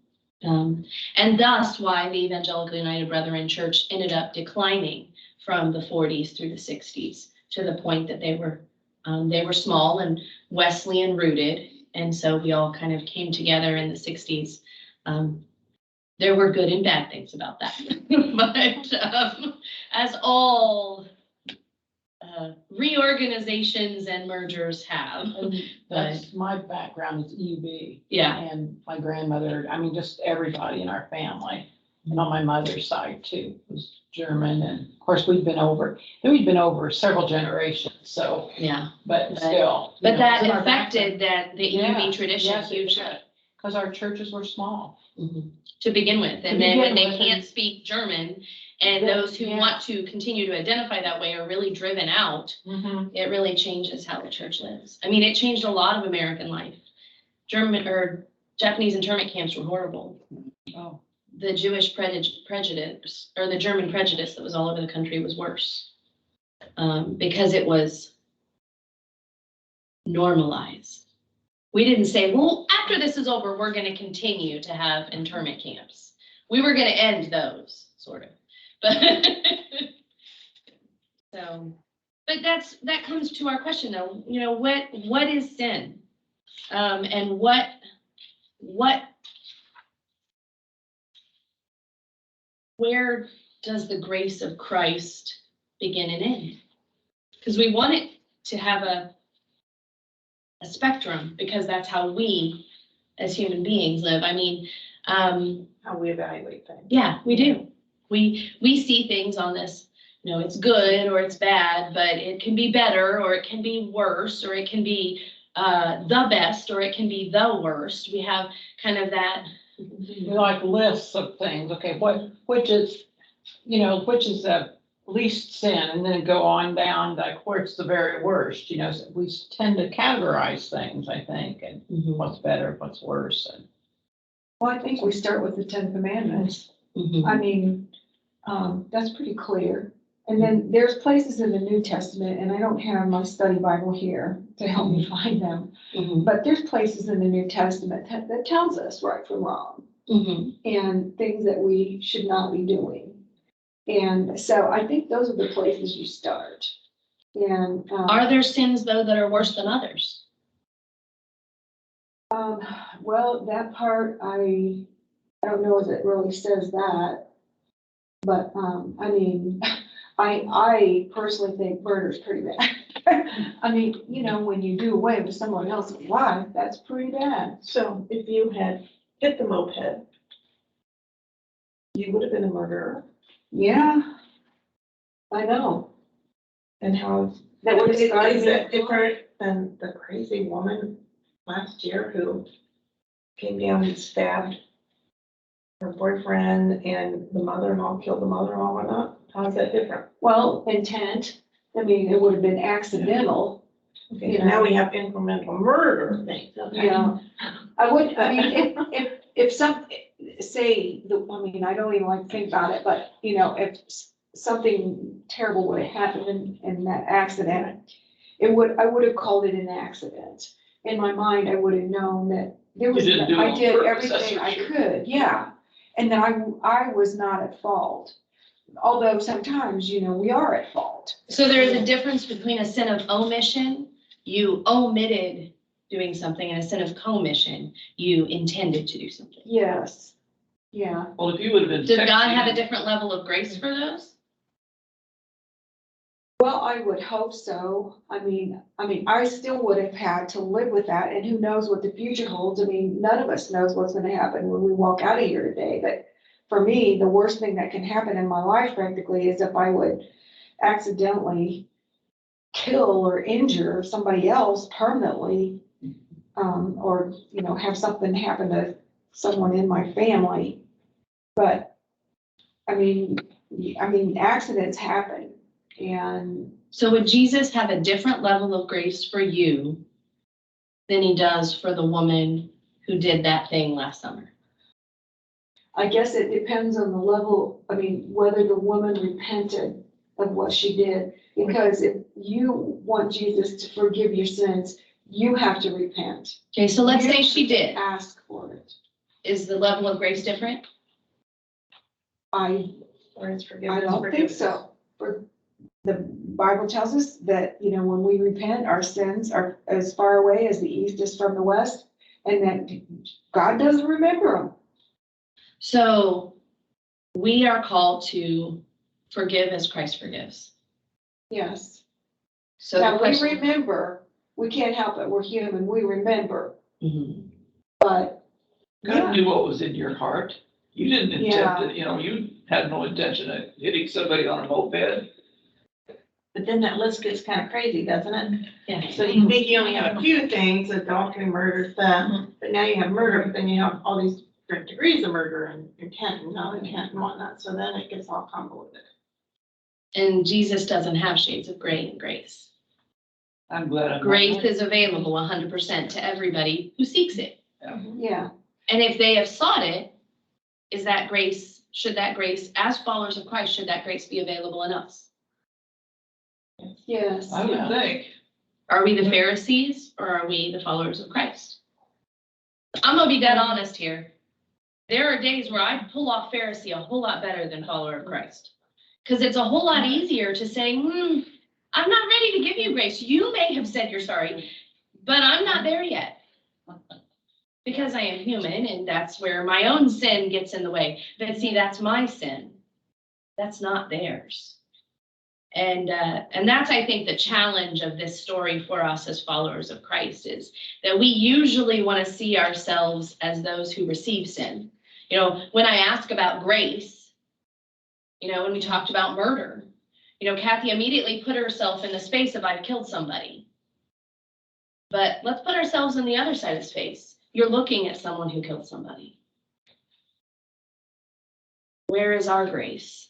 and thus why the Evangelical United Brethren Church ended up declining from the 40s through the 60s to the point that they were small and Wesleyan rooted. And so we all kind of came together in the 60s. There were good and bad things about that. But as all reorganizations and mergers have, And that's, my background is EB. yeah. And my grandmother, I mean, just everybody in our family, and on my mother's side too, was German. And of course, we've been over several generations, so, Yeah. but still. But that affected the EUB tradition Yes, it hugely. did, because our churches were small. To begin with. To And then when begin they with, can't and- speak German, and Yeah, those who yeah. want to continue to identify that way are really driven out, Mhm. it really changes how the church lives. I mean, it changed a lot of American life. German or Japanese internment camps were horrible. Oh. The Jewish prejudice, or the German prejudice that was all over the country was worse. Because it was normalized. We didn't say, well, after this is over, we're going to continue to have internment camps. We were going to end those, sort of. But so, but that comes to our question, though. What is sin, and where does the grace of Christ begin and end? Because we want it to have a spectrum, because that's how we as human beings live. I mean, How we evaluate things. yeah, we do. We see things on this, it's good or it's bad, but it can be better or it can be worse, or it can be the best or it can be the worst. We have kind of that. We like lists of things, okay, which is the least sin, and then go on down, like, where's the very worst, so we tend to categorize things, I think, and what's better, what's worse, and. Well, I think we start with the 10 Commandments. Mhm. I mean, that's pretty clear. And then there's places in the New Testament, and I don't have my study Bible here to help me find them, Mhm. but there's places in the New Testament that tells us right from wrong Mhm. and things that we should not be doing. And so I think those are the places you start. And, Are there sins, though, that are worse than others? well, that part, I don't know if it really says that. But, I mean, I personally think murder's pretty bad. I mean, when you do away with someone else's life, that's pretty bad. So if you had hit the moped, you would have been a murderer. Yeah. I know. And how, That would have is started that me. different than the crazy woman last year who came down and stabbed her boyfriend, and the mother-in-law killed the mother-in-law or not? How is that different? Well, intent, I mean, it would have been accidental. Okay, so now we have incremental murder things, okay? Yeah. I mean, if I don't even like to think about it, but, if something terrible would have happened in that accident, I would have called it an accident. In my mind, I would have known that there was, You didn't do it I on did purpose, that's everything for I sure. could, yeah. And that I was not at fault. Although sometimes, we are at fault. So there is a difference between a sin of omission, you omitted doing something, and a sin of commission, you intended to do something. Yes, yeah. Well, if you would have been. Does God texting- have a different level of grace for those? Well, I would hope so. I mean, I still would have had to live with that, and who knows what the future holds. I mean, none of us knows what's gonna happen when we walk out of here today, but for me, the worst thing that can happen in my life practically is if I would accidentally kill or injure somebody else permanently, or, you know, have something happen to someone in my family. But, I mean, accidents happen, and So would Jesus have a different level of grace for you than he does for the woman who did that thing last summer? I guess it depends on the level, whether the woman repented of what she did. Because if you want Jesus to forgive your sins, you have to repent. Okay, so let's You say she did. ask for it. Is the level of grace different? I Or it's forgiveness. don't think so. For the Bible tells us that, you know, when we repent, our sins are as far away as the east is from the west, and that God doesn't remember them. So we are called to forgive as Christ forgives. Yes. So the Now, we question. remember, we can't help it, we're human, we remember, Mhm. but. God knew what was in your heart. You didn't intend Yeah. to, you know, you had no intention of hitting somebody on a moped. But then that list gets kind of crazy, doesn't it? Yeah. So you think you only have a few things, adultery, murder, theft, but now you have murder, but then you have all these different degrees of murder and intent and no intent and whatnot, so then it gets all convoluted. And Jesus doesn't have shades of gray and grace. I'm glad I'm. not Grace like- is available 100% to everybody who seeks it. Yeah, And if they have sought it, is that grace, should that grace, as followers of Christ, should that grace be available in us? yes. I would think. Are we the Pharisees or are we the followers of Christ? I'm gonna be dead honest here. There are days where I pull off Pharisee a whole lot better than follower of Christ. Because it's a whole lot easier to say, I'm not ready to give you grace. You may have said you're sorry, but I'm not there yet. Because I am human and that's where my own sin gets in the way. But see, that's my sin. That's not theirs. And that's, I think, the challenge of this story for us as followers of Christ is that we usually want to see ourselves as those who receive sin. You know, when I ask about grace, you know, when we talked about murder, you know, Kathy immediately put herself in the space of I've killed somebody. But let's put ourselves in the other side of space. You're looking at someone who killed somebody. Where is our grace?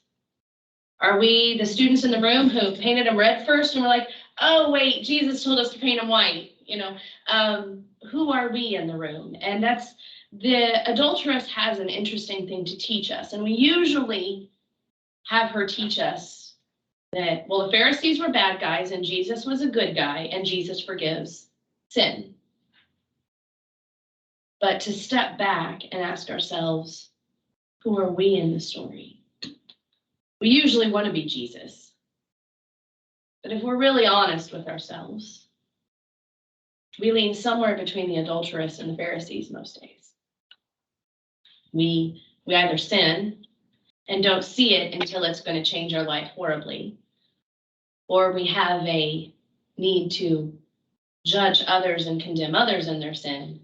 Are we the students in the room who painted them red first and we're like, oh, wait, Jesus told us to paint them white? You know, who are we in the room? And that's, the adulteress has an interesting thing to teach us. And we usually have her teach us that, well, the Pharisees were bad guys and Jesus was a good guy and Jesus forgives sin. But to step back and ask ourselves, who are we in the story? We usually want to be Jesus. But if we're really honest with ourselves, we lean somewhere between the adulteress and the Pharisees most days. We either sin and don't see it until it's going to change our life horribly, or we have a need to judge others and condemn others in their sin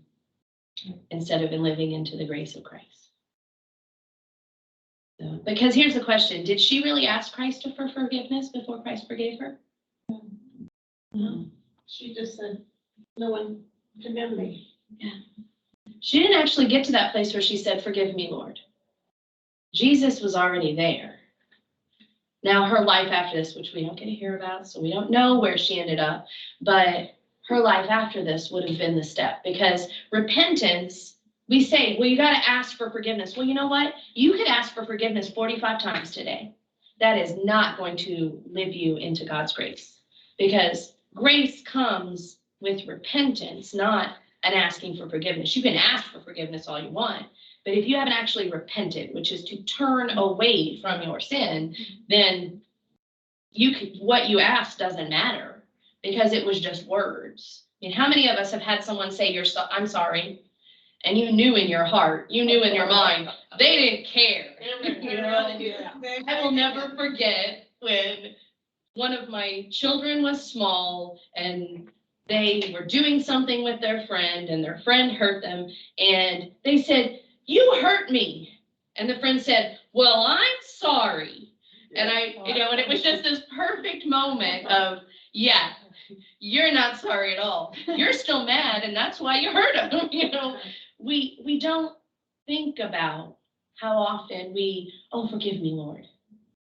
instead of living into the grace of Christ. So, because here's the question, did she really ask Christ for forgiveness before Christ forgave her? No. She just said, no one condemned me. Yeah. She didn't actually get to that place where she said, forgive me, Lord. Jesus was already there. Now her life after this, which we don't get to hear about, so we don't know where she ended up, but her life after this would have been the step, because repentance, we say, well, you got to ask for forgiveness. Well, you know what? You could ask for forgiveness 45 times today. That is not going to live you into God's grace, because grace comes with repentance, not an asking for forgiveness. You can ask for forgiveness all you want, but if you haven't actually repented, which is to turn away from your sin, then what you asked doesn't matter, because it was just words. I mean, how many of us have had someone say, I'm sorry, and you knew in your heart, you knew in your mind, they didn't care. You know? I will never forget when one of my children was small and they were doing something with their friend and their friend hurt them. And they said, "You hurt me." And the friend said, "Well, I'm sorry." And and it was just this perfect moment of, yeah, you're not sorry at all. You're still mad, and that's why you hurt him. We don't think about how often oh, forgive me, Lord.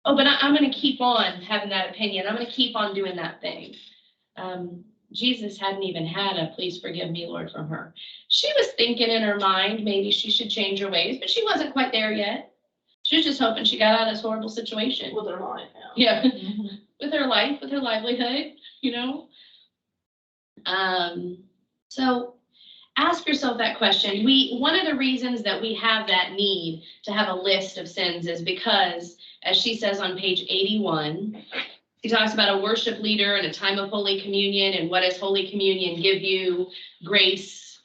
Oh, but I'm going to keep on having that opinion. I'm going to keep on doing that thing. Jesus hadn't even had a "please forgive me, Lord" from her. She was thinking in her mind, maybe she should change her ways, but she wasn't quite there yet. She was just hoping she got out of this horrible situation. With her life now. Yeah. With her life, with her livelihood, So ask yourself that question. One of the reasons that we have that need to have a list of sins is because, as she says on page 81, he talks about a worship leader and a time of Holy Communion and what does Holy Communion give you, grace,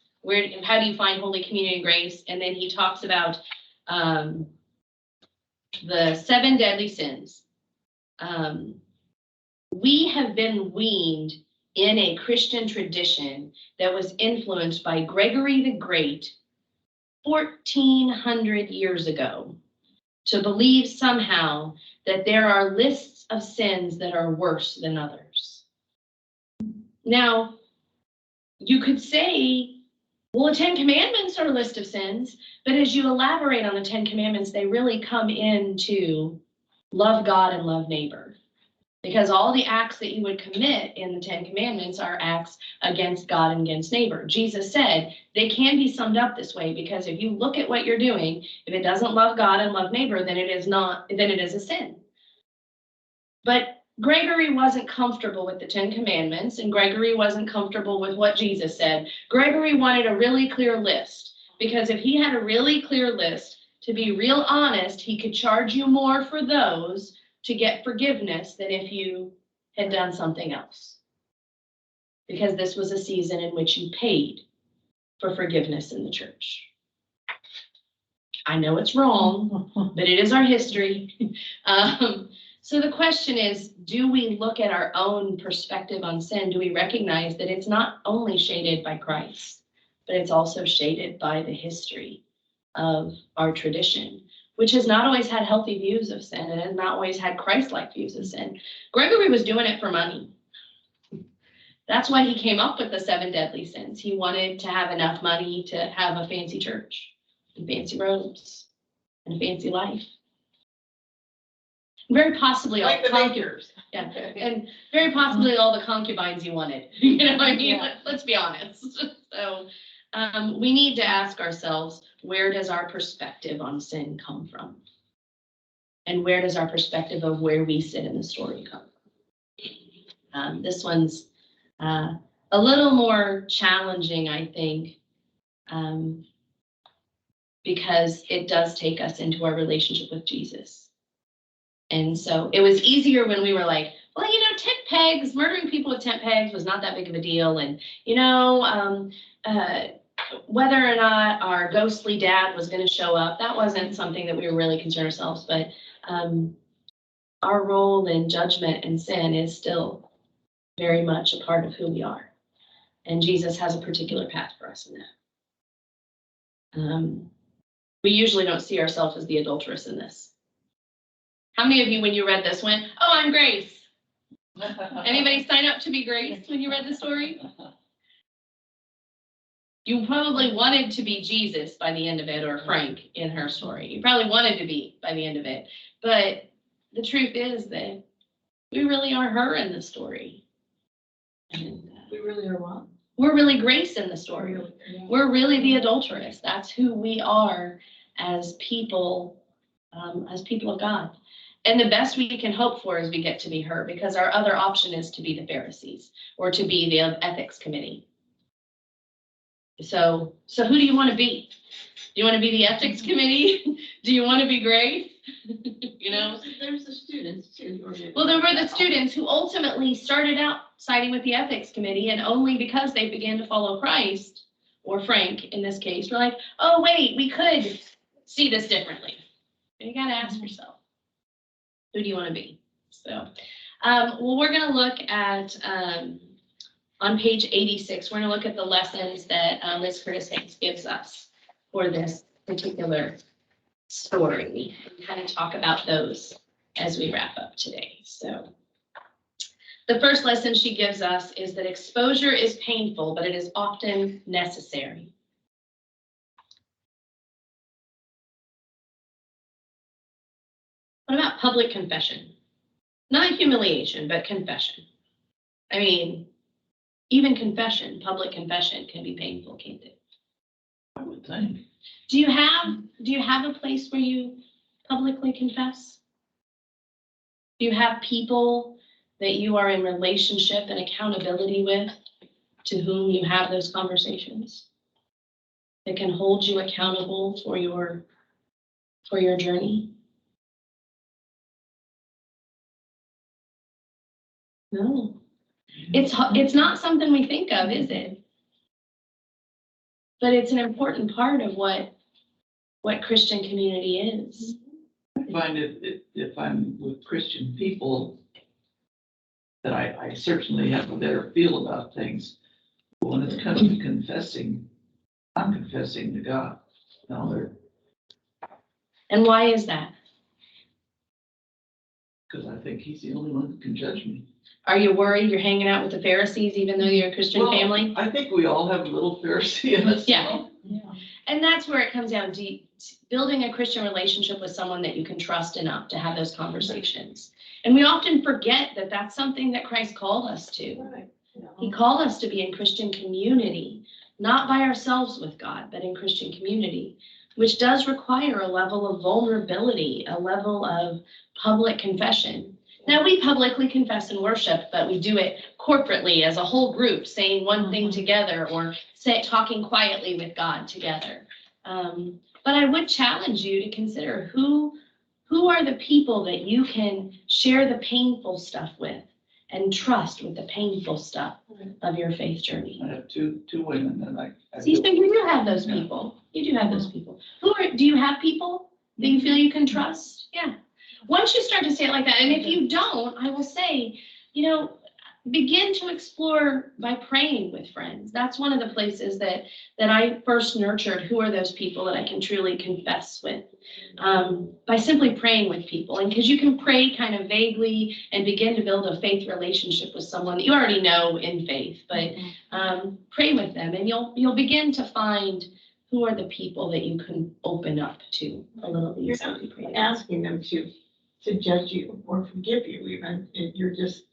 how do you find Holy Communion grace? And then he talks about the 7 deadly sins. We have been weaned in a Christian tradition that was influenced by Gregory the Great 1,400 years ago to believe somehow that there are lists of sins that are worse than others. Now, you could say, well, the 10 Commandments are a list of sins, but as you elaborate on the 10 Commandments, they really come into love God and love neighbor. Because all the acts that you would commit in the 10 Commandments are acts against God and against neighbor. Jesus said they can be summed up this way, because if you look at what you're doing, if it doesn't love God and love neighbor, then it is a sin. But Gregory wasn't comfortable with the 10 Commandments, and Gregory wasn't comfortable with what Jesus said. Gregory wanted a really clear list, because if he had a really clear list, to be real honest, he could charge you more for those to get forgiveness than if you had done something else. Because this was a season in which you paid for forgiveness in the church. I know it's wrong, but it is our history. So the question is, do we look at our own perspective on sin? Do we recognize that it's not only shaded by Christ, but it's also shaded by the history of our tradition, which has not always had healthy views of sin and has not always had Christ-like views of sin. Gregory was doing it for money. That's why he came up with the 7 deadly sins. He wanted to have enough money to have a fancy church and fancy robes and a fancy life. Very possibly all the concubines. Yeah, and very possibly all the concubines he wanted. Let's be honest. So we need to ask ourselves, where does our perspective on sin come from? And where does our perspective of where we sit in the story come from? This one's a little more challenging, I think, because it does take us into our relationship with Jesus. And so it was easier when we were like, well, tent pegs, murdering people with tent pegs was not that big of a deal. And, whether or not our ghostly dad was going to show up, that wasn't something that we were really concerned ourselves. But our role in judgment and sin is still very much a part of who we are. And Jesus has a particular path for us in that. We usually don't see ourselves as the adulteress in this. How many of you, when you read this, went, "Oh, I'm Grace"? Anybody sign up to be Grace when you read the story? You probably wanted to be Jesus by the end of it, or Frank in her story. You probably wanted to be by the end of it. But the truth is that we really are her in the story. And, We really are what? we're really Grace in the story. We're really the adulteress. That's who we are as people of God. And the best we can hope for is we get to be her, because our other option is to be the Pharisees or to be the ethics committee. So who do you want to be? Do you want to be the ethics committee? Do you want to be Grace? There's the students too. Well, there were the students who ultimately started out siding with the ethics committee, and only because they began to follow Christ, or Frank in this case, were like, oh wait, we could see this differently. And you got to ask yourself, who do you want to be? So Well, we're gonna look at, on page 86, we're gonna look at the lessons that Liz Curtis Hanks gives us for this particular story, and kind of talk about those as we wrap up today. So the first lesson she gives us is that exposure is painful, but it is often necessary. What about public confession? Not humiliation, but confession. I mean, even confession, public confession can be painful, can't it? I would think. Do you have a place where you publicly confess? Do you have people that you are in relationship and accountability with, to whom you have those conversations, that can hold you accountable for your journey? No. It's not something we think of, is it? But it's an important part of what Christian community is. I find if I'm with Christian people, that I certainly have a better feel about things. But when it comes to confessing, I'm confessing to God. And why is that? Because I think He's the only one that can judge me. Are you worried you're hanging out with the Pharisees, even though you're a Christian Well, family? I think we all have a little Pharisee in us. Yeah. Yeah. And that's where it comes down to building a Christian relationship with someone that you can trust enough to have those conversations. And we often forget that that's something that Christ called us to. Right. He called us to be in Christian community, not by ourselves with God, but in Christian community, which does require a level of vulnerability, a level of public confession. Now, we publicly confess and worship, but we do it corporately as a whole group, saying one thing together, or talking quietly with God together. But I would challenge you to consider who are the people that you can share the painful stuff with and trust with the painful stuff of your faith journey. I have two women that I See, so do. you do have those people. You do have those people. Do you have people that you feel you can trust? Yeah. Once you start to say it like that, and if you don't, I will say, begin to explore by praying with friends. That's one of the places that I first nurtured. Who are those people that I can truly confess with? By simply praying with people. And because you can pray kind of vaguely and begin to build a faith relationship with someone that you already know in faith, but pray with them, and you'll begin to find who are the people that you can open up to a little You're easier. not asking them to judge you or forgive you even, you're just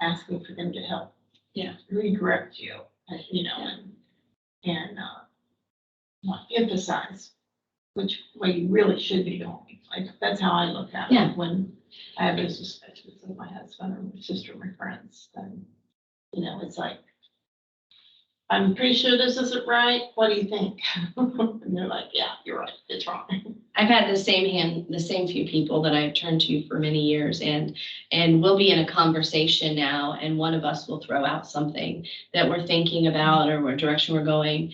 asking for them to help. Yeah. Redirect you, and emphasize which way you really should be going. Like, that's how I look at it. Yeah. When I have those discussions with my husband or my sister or my friends, then, it's like, I'm pretty sure this isn't right. What do you think? And they're like, yeah, you're right. It's wrong. I've had the same few people that I've turned to for many years, and we'll be in a conversation now, and one of us will throw out something that we're thinking about, or what direction we're going,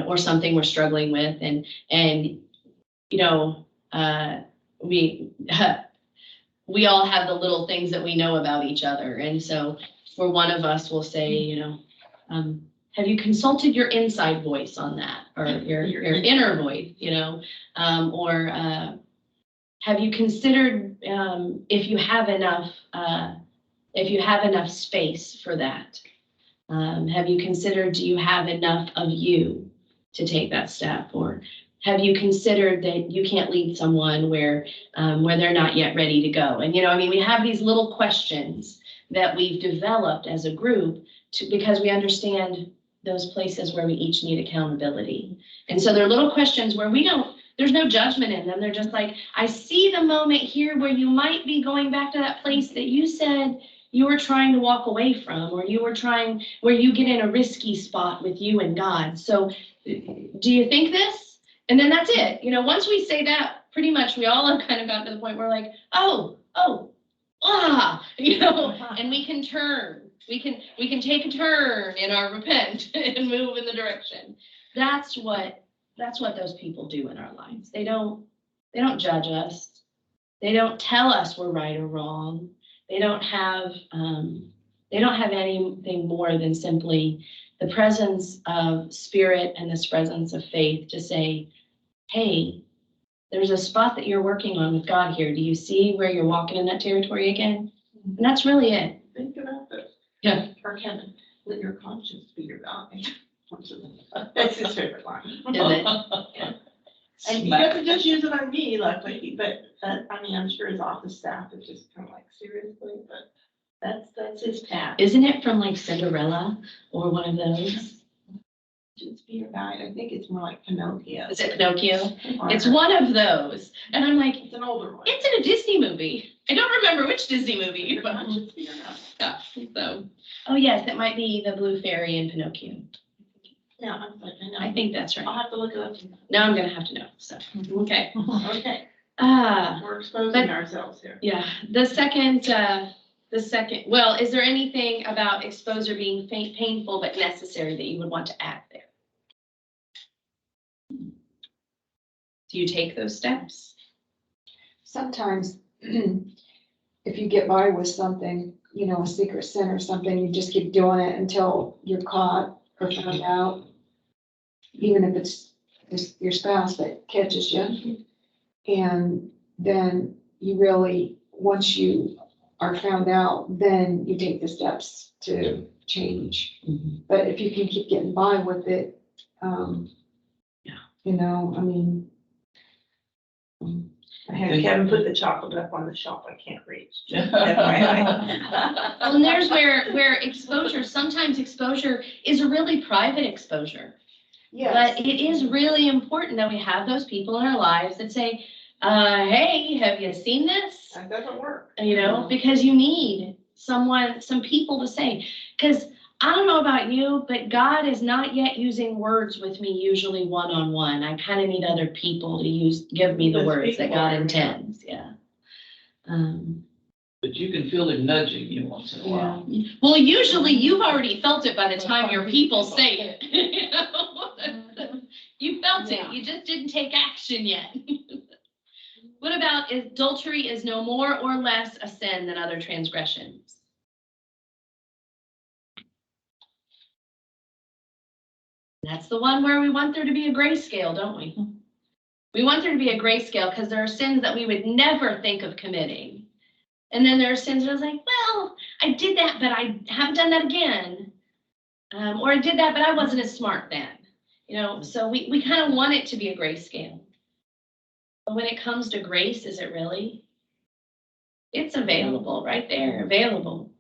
or something we're struggling with, and we all have the little things that we know about each other, and so for one of us, we'll say, have you consulted your inside voice on that, or your inner voice, or have you considered if you have enough space for that? Have you considered, do you have enough of you to take that step? Or have you considered that you can't lead someone where they're not yet ready to go? And we have these little questions that we've developed as a group because we understand those places where we each need accountability. And so they're little questions where there's no judgment in them. They're just like, I see the moment here where you might be going back to that place that you said you were trying to walk away from, or where you get in a risky spot with you and God. So do you think this? And then that's it. Once we say that, pretty much we all have kind of gotten to the point where we're like, and we can turn. We can take a turn in our repent and move in the direction. That's what those people do in our lives. They don't judge us. They don't tell us we're right or wrong. They don't have anything more than simply the presence of spirit and this presence of faith to say, hey, there's a spot that you're working on with God here. Do you see where you're walking in that territory again? And that's really it. Think about this. Yeah. Or Kevin, let your conscience be your guide. That's his favorite line. Is it? And he doesn't just use it on me, like, but, I mean, I'm sure his office staff is just kind of like, seriously, but that's his task. Isn't it from like Cinderella or one of those? Just be your guide. I think it's more like Pinocchio. Is it Pinocchio? Or- It's one of those. And I'm like, It's an older one. it's in a Disney movie. I don't remember which Disney movie, Your but conscience be your guide. yeah, so. Oh, yes, it might be the Blue Fairy in Pinocchio. No, I'm like, I know. I think that's I'll right. have to look it up. Now I'm gonna have to know, so, okay. Okay, Ah, we're exposing But- ourselves here. yeah, the second, well, is there anything about exposure being painful but necessary that you would want to add there? Do you take those steps? Sometimes, if you get by with something, you know, a secret sin or something, you just keep doing it until you're caught or found out. Even if it's your spouse that catches you. And then you really, once you are found out, then you take the steps to change. But if you can keep getting by with it, you know, I mean. I had Kevin put the chocolate up on the shelf I can't reach. Yeah. Well, and there's where exposure, sometimes exposure is a really private exposure. But it is really important that we have those people in our lives that say, hey, have you seen this? That doesn't work. You know, because you need some people to say, because I don't know about you, but God is not yet using words with me usually one-on-one. I kind of need other people to give me the Those words that people God are- intends, yeah. But you can feel him nudging you once in a while. Well, usually you've already felt it by the time your people say it. You know? You felt it, you just didn't take action yet. What about adultery is no more or less a sin than other transgressions? That's the one where we want there to be a grayscale, don't we? We want there to be a grayscale because there are sins that we would never think of committing. And then there are sins that I was like, well, I did that, but I haven't done that again. Or I did that, but I wasn't as smart then. You know, so we kind of want it to be a grayscale. But when it comes to grace, is it really? It's available right there, available.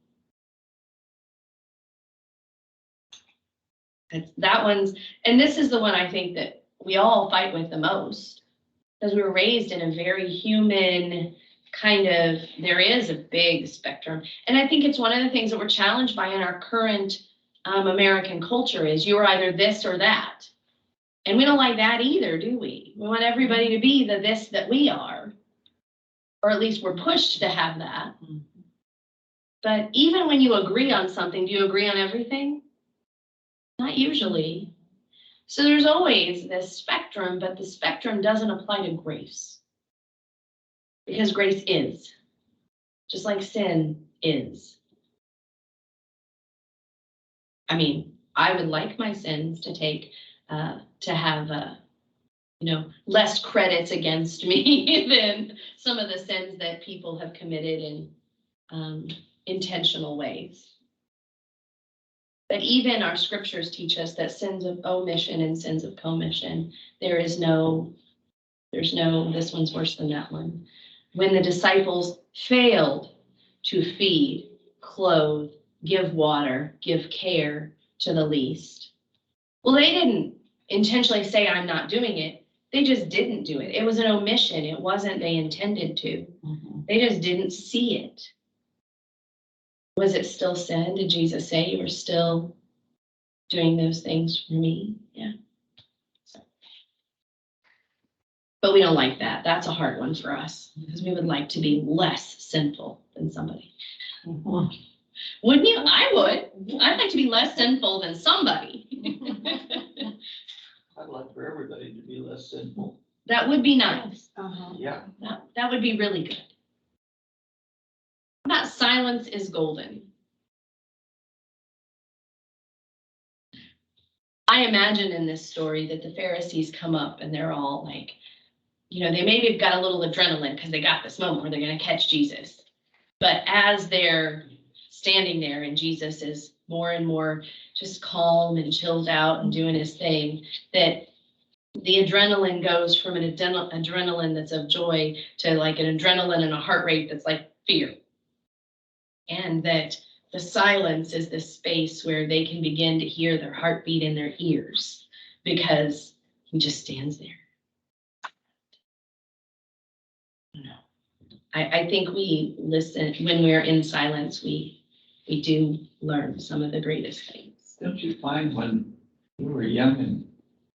That one's, and this is the one I think that we all fight with the most. Because we were raised in a very human kind of, there is a big spectrum. And I think it's one of the things that we're challenged by in our current American culture is you're either this or that. And we don't like that either, do we? We want everybody to be the this that we are. Or at least we're pushed to have that. But even when you agree on something, do you agree on everything? Not usually. So there's always this spectrum, but the spectrum doesn't apply to grace. Because grace is, just like sin is. I mean, I would like my sins to have, less credits against me than some of the sins that people have committed in intentional ways. But even our scriptures teach us that sins of omission and sins of commission, there's no, this one's worse than that one. When the disciples failed to feed, clothe, give water, give care to the least. Well, they didn't intentionally say, I'm not doing it. They just didn't do it. It was an omission. It wasn't they intended to. They just didn't see it. Was it still sin? Did Jesus say you were still doing those things for me? Yeah. But we don't like that. That's a hard one for us because we would like to be less sinful than somebody. Wouldn't you? I would. I'd like to be less sinful than somebody. I'd like for everybody to be less sinful. That would be nice. Yeah. That would be really good. That silence is golden. I imagine in this story that the Pharisees come up and they're all like, they maybe have got a little adrenaline because they got this moment where they're going to catch Jesus. But as they're standing there and Jesus is more and more just calm and chilled out and doing his thing, that the adrenaline goes from an adrenaline that's of joy to like an adrenaline and a heart rate that's like fear. And that the silence is the space where they can begin to hear their heartbeat in their ears because he just stands there. I think we listen when we're in silence, we do learn some of the greatest things. Don't you find when you were young and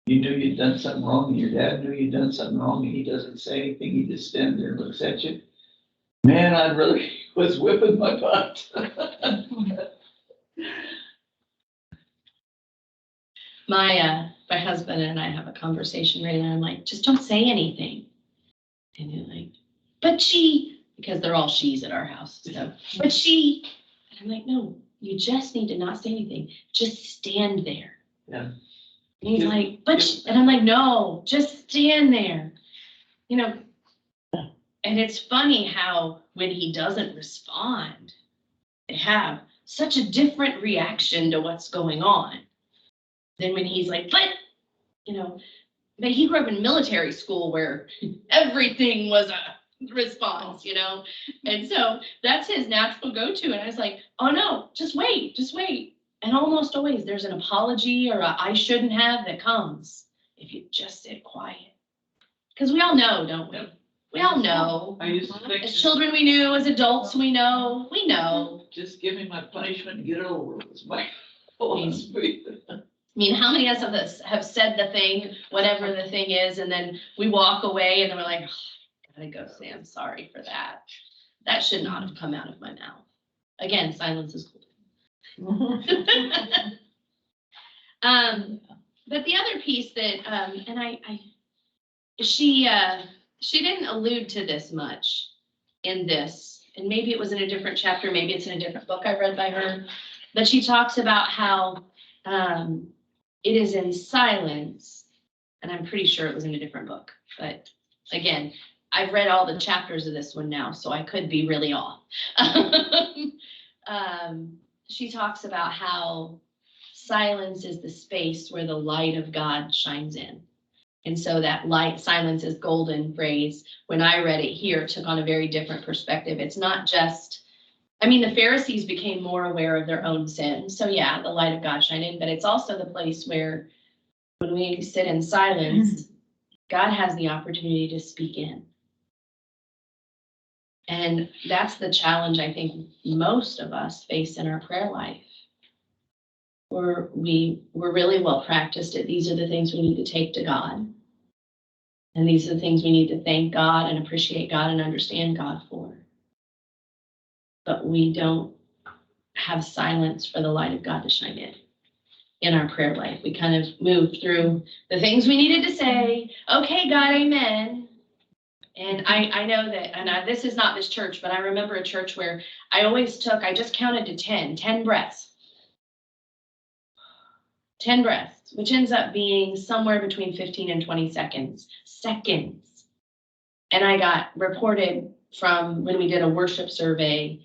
you knew you'd done something wrong and your dad knew you'd done something wrong and he doesn't say anything, he just stands there and looks at you? Man, I really was whipping my butt. My husband and I have a conversation right now. I'm like, just don't say anything. And you're like, but she, because they're all she's at our house. So, but she, and I'm like, no, you just need to not say anything. Just stand there. Yeah. And he's like, but, and I'm like, no, just stand there. And it's funny how when he doesn't respond, they have such a different reaction to what's going on than when he's like, but he grew up in military school where everything was a response, and so that's his natural go-to. And I was like, oh no, just wait. And almost always there's an apology or a I shouldn't have that comes if you just sit quiet. Because we all know, don't we? Yep. We all know. I used to think, As children we knew, as adults we know. just give me my punishment and get it over with, was my philosophy. I mean, how many of us have said the thing, whatever the thing is, and then we walk away and then we're like, oh, I gotta go say I'm sorry for that. That should not have come out of my mouth. Again, silence is golden. But the other piece that, and she didn't allude to this much in this, and maybe it was in a different chapter, maybe it's in a different book I read by her, but she talks about how it is in silence, and I'm pretty sure it was in a different book, but again, I've read all the chapters of this one now, so I could be really off. She talks about how silence is the space where the light of God shines in. And so that silence is golden phrase, when I read it here, took on a very different perspective. It's not just, the Pharisees became more aware of their own sin. So yeah, the light of God shine in, but it's also the place where when we sit in silence, God has the opportunity to speak in. And that's the challenge I think most of us face in our prayer life. We're really well practiced at these are the things we need to take to God. And these are the things we need to thank God and appreciate God and understand God for. But we don't have silence for the light of God to shine in our prayer life. We kind of move through the things we needed to say. Okay, God, amen. And I know that, and this is not this church, but I remember a church where I just counted to 10 breaths. 10 breaths, which ends up being somewhere between 15 and 20 seconds. And I got reported from when we did a worship survey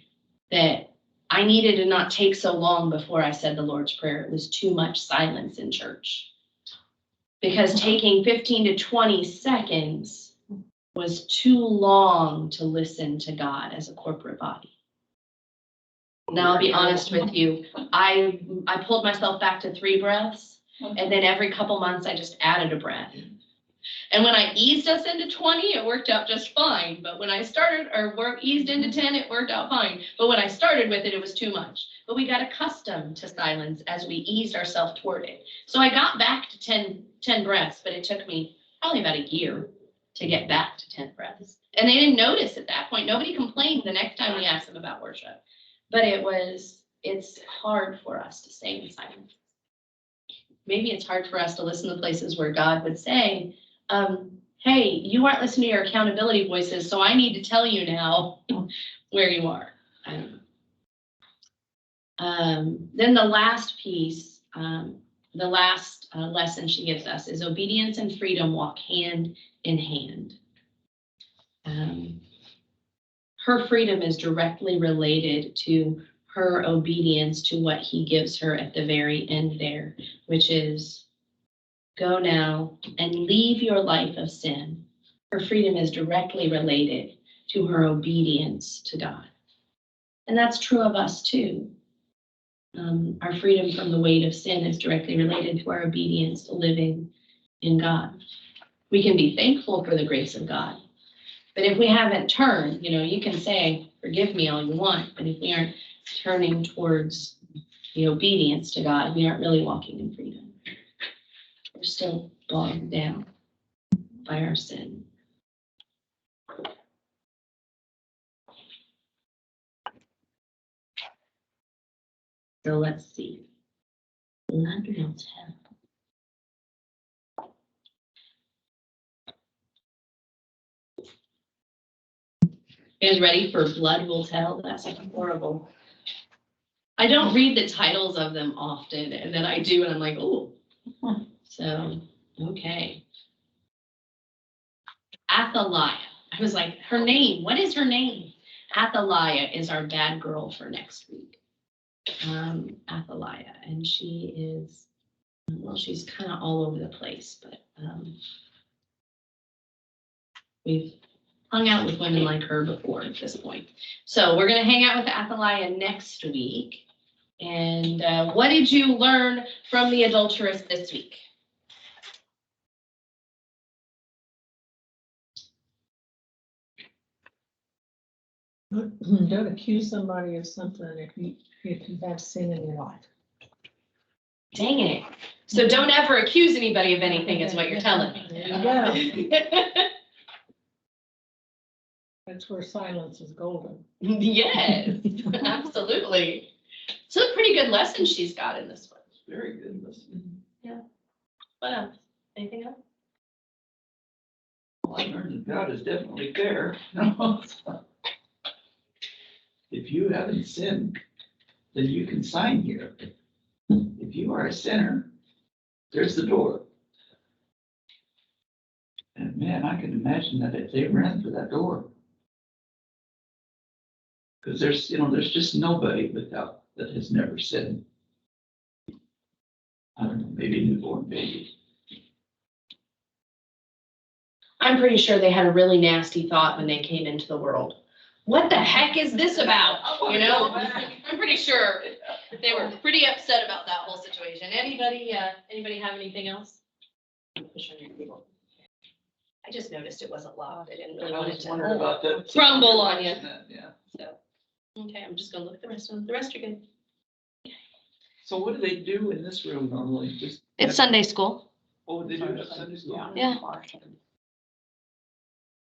that I needed to not take so long before I said the Lord's Prayer. It was too much silence in church. Because taking 15 to 20 seconds was too long to listen to God as a corporate body. Now, I'll be honest with you, I pulled myself back to 3 breaths, and then every couple months I just added a breath. And when I eased us into 20, it worked out just fine. But when I started, eased into 10, it worked out fine. But when I started with it, it was too much. But we got accustomed to silence as we eased ourselves toward it. So I got back to 10 breaths, but it took me probably about a year to get back to 10 breaths. And they didn't notice at that point. Nobody complained the next time we asked them about worship. But it's hard for us to stay in silence. Maybe it's hard for us to listen to places where God would say, hey, you aren't listening to your accountability voices, so I need to tell you now where you are. I don't know. Then the last piece, the last lesson she gives us is obedience and freedom walk hand in hand. Her freedom is directly related to her obedience to what he gives her at the very end there, which is go now and leave your life of sin. Her freedom is directly related to her obedience to God. And that's true of us too. Our freedom from the weight of sin is directly related to our obedience to living in God. We can be thankful for the grace of God. But if we haven't turned, you can say, forgive me all you want, but if we aren't turning towards the obedience to God, we aren't really walking in freedom. We're still bogged down by our sin. So let's see. Blood will tell. You guys ready for Blood Will Tell? That's horrible. I don't read the titles of them often, and then I do, and I'm like, oh. So, okay. Athaliah. I was like, her name, what is her name? Athaliah is our bad girl for next week. Athaliah, and she is, well, she's kind of all over the place, but we've hung out with women like her before at this point. So we're going to hang out with Athaliah next week. And what did you learn from the adulteress this week? Don't accuse somebody of something if you have sin in your life. Dang it. So don't ever accuse anybody of anything is what you're telling me. There you go. That's where silence is golden. Yes, absolutely. It's a pretty good lesson she's got in this one. Very good listening. What else? Anything else? Well, I learned that God is definitely fair. If you haven't sinned, then you can sign here. If you are a sinner, there's the door. And man, I can imagine that if they ran for that door. Because there's just nobody that has never sinned. I don't know, maybe a newborn baby. I'm pretty sure they had a really nasty thought when they came into the world. What the heck is this about? I'm pretty sure they were pretty upset about that whole situation. Anybody have anything else? Push on your table. I just noticed it wasn't locked. I didn't really I want was it wondering to about that. crumble on you. Yeah. So, okay, I'm just gonna look at the rest of them. The rest are good. So what do they do in this room normally? Just It's Sunday school. Oh, they do have Sunday school? Yeah.